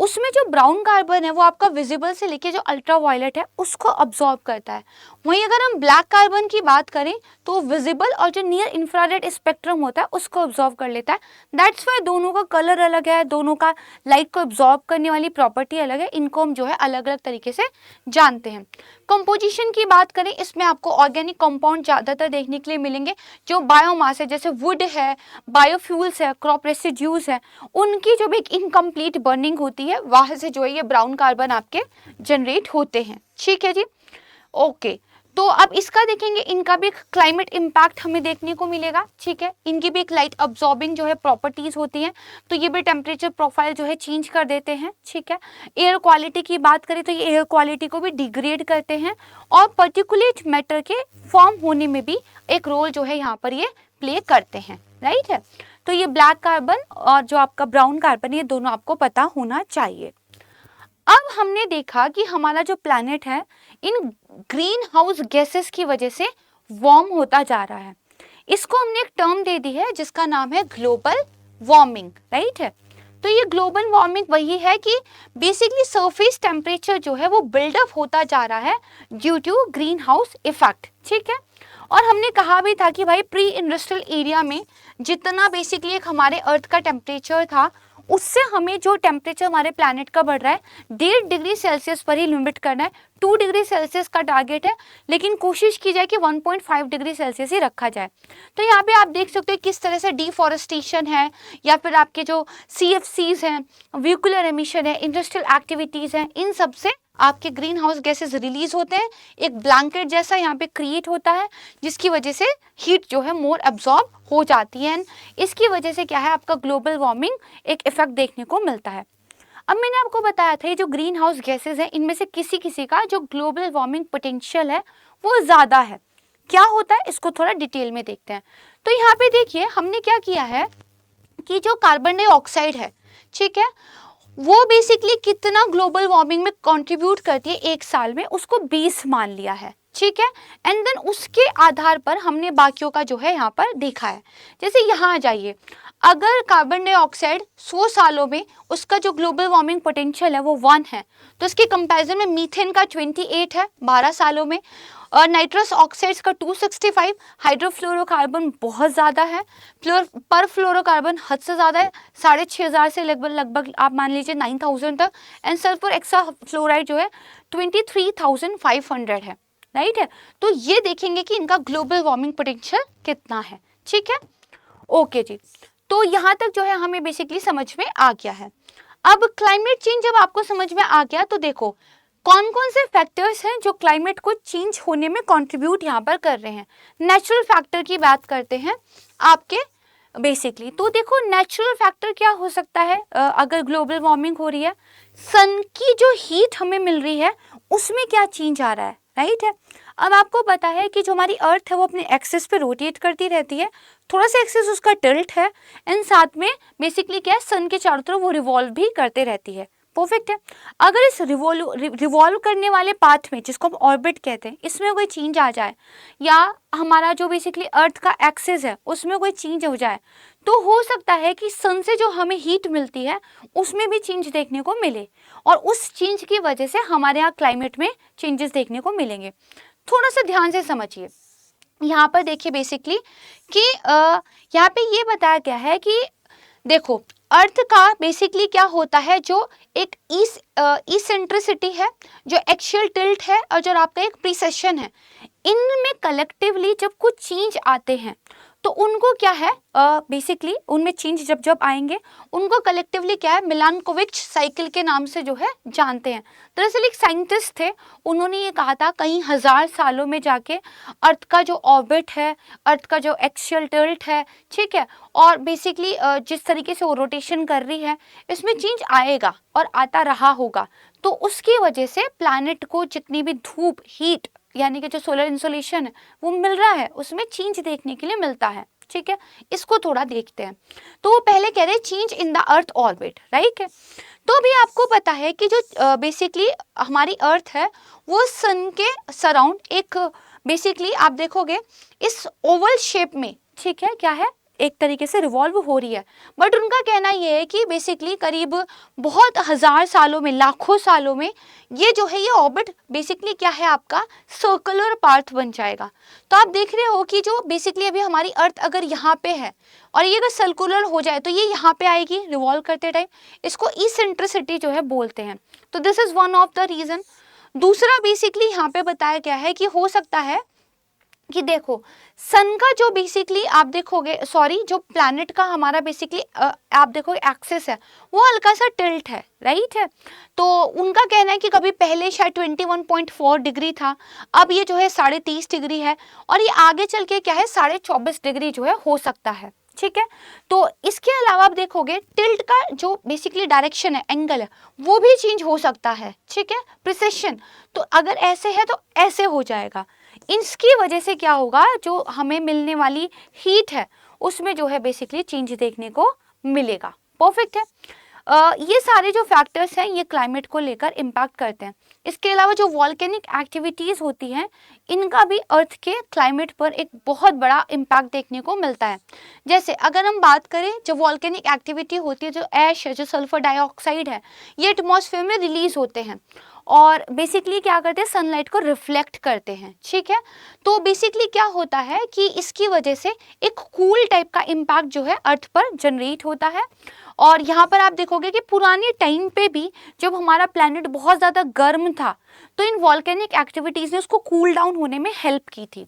उसमें जो ब्राउन कार्बन है वो आपका विजिबल से लेके जो अल्ट्रावायलेट है उसको अब्जॉर्ब करता है। वहीं अगर हम ब्लैक कार्बन की बात करें तो विजिबल और जो नियर इंफ्रारेड स्पेक्ट्रम होता है उसको अब्जॉर्ब कर लेता है। दैट्स वाई दोनों का कलर अलग है, दोनों का लाइट को अब्जॉर्ब करने वाली प्रॉपर्टी अलग है, इनको हम जो है अलग अलग तरीके से जानते हैं। कंपोजिशन की बात करें, इसमें आपको ऑर्गेनिक कंपाउंड ज़्यादातर देखने के लिए मिलेंगे, जो बायोमास है, जैसे वुड है, बायोफ्यूल्स है, क्रॉप रेसिड्यूज है, उनकी जो भी एक इनकम्प्लीट बर्निंग होती है वहाँ से जो है ये ब्राउन कार्बन आपके जनरेट होते हैं, ठीक है जी। ओके, तो अब इसका देखेंगे, इनका भी क्लाइमेट इम्पैक्ट हमें देखने को मिलेगा, ठीक है। इनकी भी एक लाइट अब्जॉर्बिंग जो है प्रॉपर्टीज होती हैं, तो ये भी टेम्परेचर प्रोफाइल जो है चेंज कर देते हैं, ठीक है। एयर क्वालिटी की बात करें तो ये एयर क्वालिटी को भी डिग्रेड करते हैं, और पर्टिकुलेट मैटर के फॉर्म होने में भी एक रोल जो है यहाँ पर ये प्ले करते हैं, राइट है। तो ये ब्लैक कार्बन और जो आपका ब्राउन कार्बन, ये दोनों आपको पता होना चाहिए। अब हमने देखा कि हमारा जो प्लैनेट है इन ग्रीन हाउस गैसेस की वजह से वार्म होता जा रहा है। इसको हमने एक टर्म दे दी है जिसका नाम है ग्लोबल वार्मिंग, राइट है। तो ये ग्लोबल वार्मिंग वही है कि बेसिकली सरफेस टेम्परेचर जो है वो बिल्डअप होता जा रहा है due to greenhouse effect, ठीक है। और हमने कहा भी था कि भाई प्री इंडस्ट्रियल एरिया में जितना बेसिकली एक हमारे अर्थ का टेम्परेचर था, उससे हमें जो टेम्परेचर हमारे प्लैनेट का बढ़ रहा है 1.5 डिग्री सेल्सियस पर ही लिमिट करना है। 2 डिग्री सेल्सियस का टारगेट है, लेकिन कोशिश की जाए कि 1.5 डिग्री सेल्सियस ही रखा जाए। तो यहाँ पे आप देख सकते हो किस तरह से डिफॉरेस्टेशन है, या फिर आपके जो CFCs हैं, व्हीकुलर एमिशन है, इंडस्ट्रियल एक्टिविटीज़ हैं, इन सब से आपके ग्रीन हाउस गैसेस रिलीज होते हैं, एक ब्लैंकेट जैसा यहाँ पे क्रिएट होता है, जिसकी वजह से हीट जो है मोर एब्जॉर्ब हो जाती है। इसकी वजह से क्या है, आपका ग्लोबल वार्मिंग एक इफेक्ट देखने को मिलता है। अब मैंने आपको बताया था ये जो ग्रीन हाउस गैसेज हैं, इनमें से किसी किसी का जो ग्लोबल वार्मिंग पोटेंशियल है वो ज़्यादा है। क्या होता है इसको थोड़ा डिटेल में देखते हैं। तो यहाँ पे देखिए हमने क्या किया है कि जो कार्बन डाइऑक्साइड है, ठीक है, वो बेसिकली कितना ग्लोबल वार्मिंग में कंट्रीब्यूट करती है एक साल में, उसको 20 मान लिया है, ठीक है। एंड देन उसके आधार पर हमने बाकियों का जो है यहाँ पर देखा है। जैसे यहाँ आ जाइए, अगर कार्बन डाइऑक्साइड 100 सालों में उसका जो ग्लोबल वार्मिंग पोटेंशियल है वो 1 है, तो इसके कंपैरिजन में मीथेन का 28 है 12 सालों में, और नाइट्रस ऑक्साइड्स का 265, हाइड्रोफ्लोरोकार्बन बहुत ज़्यादा है, पर फ्लोरोकार्बन हद से ज़्यादा है, 6500 से लगभग आप मान लीजिए 9000 तक, एंड सल्फर एक्सा फ्लोराइड जो है 23,500 है, राइट है। तो ये देखेंगे कि इनका ग्लोबल वार्मिंग पोटेंशियल कितना है, ठीक है। ओके जी, तो यहाँ तक जो है हमें बेसिकली समझ में आ गया है। अब क्लाइमेट चेंज जब आपको समझ में आ गया तो देखो कौन कौन से फैक्टर्स हैं जो क्लाइमेट को चेंज होने में कंट्रीब्यूट यहाँ पर कर रहे हैं। नेचुरल फैक्टर की बात करते हैं आपके बेसिकली। तो देखो नेचुरल फैक्टर क्या हो सकता है, अगर ग्लोबल वार्मिंग हो रही है, सन की जो हीट हमें मिल रही है उसमें क्या चेंज आ रहा है, राइट है। अब आपको पता है कि जो हमारी अर्थ है वो अपने एक्सिस पे रोटेट करती रहती है, थोड़ा सा एक्सिस उसका टिल्ट है, एंड साथ में बेसिकली क्या है, सन के चारों तरफ वो रिवॉल्व भी करते रहती है। परफेक्ट है। अगर इस रिवॉल्व करने वाले पाथ में, जिसको हम ऑर्बिट कहते हैं, इसमें कोई चेंज आ जाए, या हमारा जो बेसिकली अर्थ का एक्सिस है उसमें कोई चेंज हो जाए, तो हो सकता है कि सन से जो हमें हीट मिलती है उसमें भी चेंज देखने को मिले, और उस चेंज की वजह से हमारे यहाँ क्लाइमेट में चेंजेस देखने को मिलेंगे। थोड़ा सा ध्यान से समझिए, यहाँ पर देखिए बेसिकली कि यहाँ पे ये बताया गया है कि देखो अर्थ का बेसिकली क्या होता है, जो एक इसेंट्रिसिटी है, जो एक्सियल टिल्ट है, और जो आपका एक प्रीसेशन है, इनमें कलेक्टिवली जब कुछ चेंज आते हैं तो उनको क्या है, बेसिकली उनमें चेंज जब जब आएंगे उनको कलेक्टिवली क्या है, मिलानकोविच साइकिल के नाम से जो है जानते हैं। दरअसल एक साइंटिस्ट थे, उन्होंने ये कहा था कई हजार सालों में जाके अर्थ का जो ऑर्बिट है, अर्थ का जो एक्सियल टिल्ट है, ठीक है, और बेसिकली जिस तरीके से वो रोटेशन कर रही है, इसमें चेंज आएगा और आता रहा होगा। तो उसकी वजह से प्लैनेट को जितनी भी धूप, हीट, यानी कि जो सोलर इंसोलेशन है वो मिल रहा है, उसमें चेंज देखने के लिए मिलता है, ठीक है। इसको थोड़ा देखते हैं। तो वो पहले कह रहे हैं change in the earth orbit, right है। तो भी आपको पता है कि जो बेसिकली हमारी अर्थ है वो सन के सराउंड एक बेसिकली आप देखोगे इस ओवल शेप में, ठीक है, क्या है, एक तरीके से रिवॉल्व हो रही है। बट उनका कहना ये है कि बेसिकली करीब बहुत हजार सालों में, लाखों सालों में ये जो है ये ऑर्बिट बेसिकली क्या है, आपका सर्कुलर पाथ बन जाएगा। तो आप देख रहे हो कि जो बेसिकली अभी हमारी अर्थ अगर यहाँ पे है और ये अगर सर्कुलर हो जाए तो ये यहाँ पे आएगी रिवॉल्व करते टाइम, इसको इसेंट्रिसिटी जो है बोलते हैं। तो this is one of the reason. दूसरा बेसिकली यहाँ पे बताया गया है कि हो सकता है कि देखो सन का जो बेसिकली आप देखोगे, सॉरी, जो प्लैनेट का हमारा बेसिकली आप देखो एक्सिस है वो हल्का सा टिल्ट है, राइट है। तो उनका कहना है कि कभी पहले शायद 21.4 डिग्री था, अब ये जो है 30.5 डिग्री है, और ये आगे चल के क्या है 24.5 डिग्री जो है हो सकता है, ठीक है। तो इसके अलावा आप देखोगे टिल्ट का जो बेसिकली डायरेक्शन है, एंगल है, वो भी चेंज हो सकता है, ठीक है, प्रिसिशन। तो अगर ऐसे है तो ऐसे हो जाएगा। इसकी वजह से क्या होगा, जो हमें मिलने वाली हीट है उसमें जो है बेसिकली चेंज देखने को मिलेगा। परफेक्ट है। ये सारे जो फैक्टर्स हैं ये क्लाइमेट को लेकर इम्पैक्ट करते हैं। इसके अलावा जो वॉल्केनिक एक्टिविटीज़ होती हैं इनका भी अर्थ के क्लाइमेट पर एक बहुत बड़ा इम्पैक्ट देखने को मिलता है। जैसे अगर हम बात करें, जो वॉल्केनिक एक्टिविटी होती है, जो ऐश है, जो सल्फर डाइऑक्साइड है, ये एटमॉस्फेयर में रिलीज होते हैं और बेसिकली क्या करते हैं, सनलाइट को रिफ्लेक्ट करते हैं, ठीक है। तो बेसिकली क्या होता है कि इसकी वजह से एक कूल टाइप का इम्पैक्ट जो है अर्थ पर जनरेट होता है। और यहाँ पर आप देखोगे कि पुराने टाइम पे भी जब हमारा प्लैनेट बहुत ज़्यादा गर्म था तो इन वॉल्केनिक एक्टिविटीज़ ने उसको कूल डाउन होने में हेल्प की थी।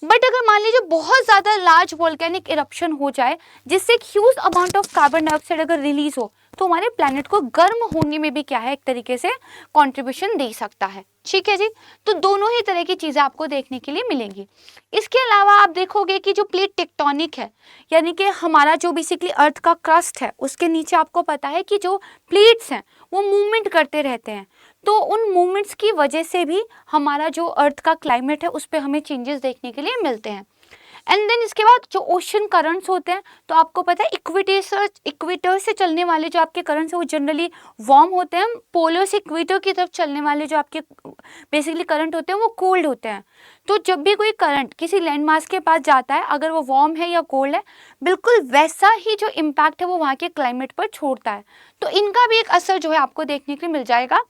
बट अगर मान लीजिए बहुत ज़्यादा लार्ज वॉल्केनिक इरप्शन हो जाए जिससे एक huge amount of carbon dioxide अगर रिलीज हो तो हमारे प्लैनेट को गर्म होने में भी क्या है, एक तरीके से कंट्रीब्यूशन दे सकता है, ठीक है जी। तो दोनों ही तरह की चीज़ें आपको देखने के लिए मिलेंगी। इसके अलावा आप देखोगे कि जो प्लेट टेक्टोनिक है, यानी कि हमारा जो बेसिकली अर्थ का क्रस्ट है उसके नीचे आपको पता है कि जो प्लेट्स हैं वो मूवमेंट करते रहते हैं, तो उन मूवमेंट्स की वजह से भी हमारा जो अर्थ का क्लाइमेट है उस पर हमें चेंजेस देखने के लिए मिलते हैं। एंड देन इसके बाद जो ओशन करंट्स होते हैं, तो आपको पता है इक्वेटर से चलने वाले जो आपके करंट्स हैं वो जनरली वार्म होते हैं, पोलर से इक्वेटर की तरफ चलने वाले जो आपके बेसिकली करंट होते हैं वो कोल्ड होते हैं। तो जब भी कोई करंट किसी लैंड मास के पास जाता है, अगर वो वार्म है या कोल्ड है, बिल्कुल वैसा ही जो इम्पैक्ट है वो वहाँ के क्लाइमेट पर छोड़ता है। तो इनका भी एक असर जो है आपको देखने के लिए मिल जाएगा।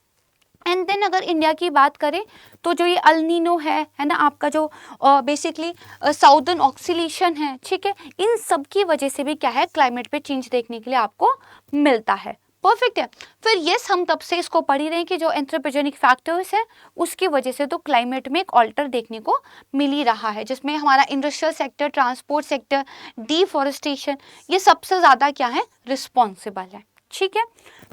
एंड देन अगर इंडिया की बात करें तो जो ये अल नीनो है ना, आपका जो बेसिकली साउदर्न ऑक्सीलेशन है, ठीक है, इन सब की वजह से भी क्या है, क्लाइमेट पे चेंज देखने के लिए आपको मिलता है। परफेक्ट है। फिर यस, हम तब से इसको पढ़ ही रहे हैं कि जो एंथ्रोपोजेनिक फैक्टर्स है उसकी वजह से तो क्लाइमेट में एक ऑल्टर देखने को मिल ही रहा है, जिसमें हमारा industrial sector, transport sector, deforestation, ये सबसे ज़्यादा क्या है, रिस्पॉन्सिबल है। ठीक है,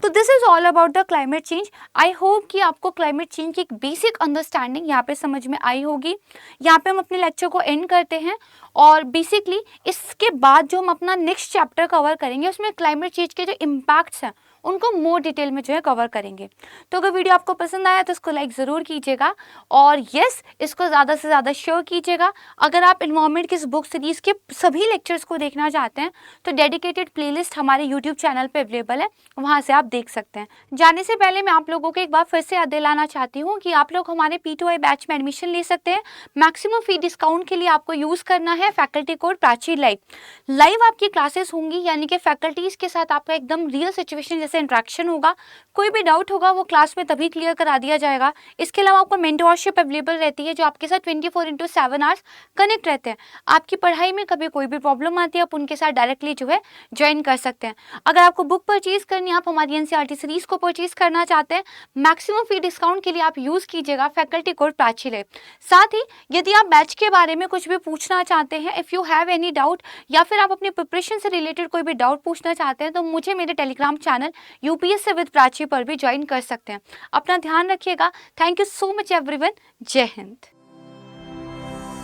तो this is all about the climate change. I hope कि आपको क्लाइमेट चेंज की एक बेसिक अंडरस्टैंडिंग यहाँ पे समझ में आई होगी। यहाँ पे हम अपने लेक्चर को एंड करते हैं और बेसिकली इसके बाद जो हम अपना नेक्स्ट चैप्टर कवर करेंगे उसमें क्लाइमेट चेंज के जो इम्पैक्ट्स हैं उनको मोर डिटेल में जो है कवर करेंगे। तो अगर वीडियो आपको पसंद आया तो इसको लाइक ज़रूर कीजिएगा और यस, इसको ज़्यादा से ज़्यादा शेयर कीजिएगा। अगर आप एनवायरनमेंट की इस बुक सीरीज़ के सभी लेक्चर्स को देखना चाहते हैं तो डेडिकेटेड प्लेलिस्ट हमारे यूट्यूब चैनल पे अवेलेबल है, वहाँ से आप देख सकते हैं। जाने से पहले मैं आप लोगों को एक बार फिर से याद दिलाना चाहती हूँ कि आप लोग हमारे P2I बैच में एडमिशन ले सकते हैं। मैक्सिमम फी डिस्काउंट के लिए आपको यूज़ करना है फैकल्टी कोड प्राची लाइव आपकी क्लासेस होंगी, यानी कि फैकल्टीज़ के साथ आपका एकदम रियल सिचुएशन जैसे इंटरेक्शन होगा। कोई भी डाउट होगा वो क्लास में तभी क्लियर करा दिया जाएगा। इसके अलावा आपको मेंटरशिप अवेलेबल रहती है जो आपके साथ 24/7 आवर्स कनेक्ट रहते हैं। आपकी पढ़ाई में कभी कोई भी प्रॉब्लम आती है आप उनके साथ डायरेक्टली जो है ज्वाइन कर सकते हैं। अगर आपको बुक परचेज करनी है, आप हमारी NCERT सीरीज को परचेज करना चाहते हैं, मैक्सिमम फी डिस्काउंट के लिए आप यूज़ कीजिएगा फैकल्टी कोड प्राची लाइव। साथ ही यदि आप बैच के बारे में कुछ भी पूछना चाहते हैं, if you have any doubt या फिर आप अपनी प्रिपरेशन से रिलेटेड कोई भी डाउट पूछना चाहते हैं तो मुझे मेरे Telegram channel UPSC with Prachi पर भी ज्वाइन कर सकते हैं। अपना ध्यान रखिएगा। Thank you so much everyone. जय हिंद।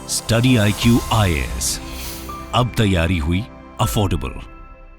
स्टडी IQ IAS, अब तैयारी हुई अफोर्डेबल।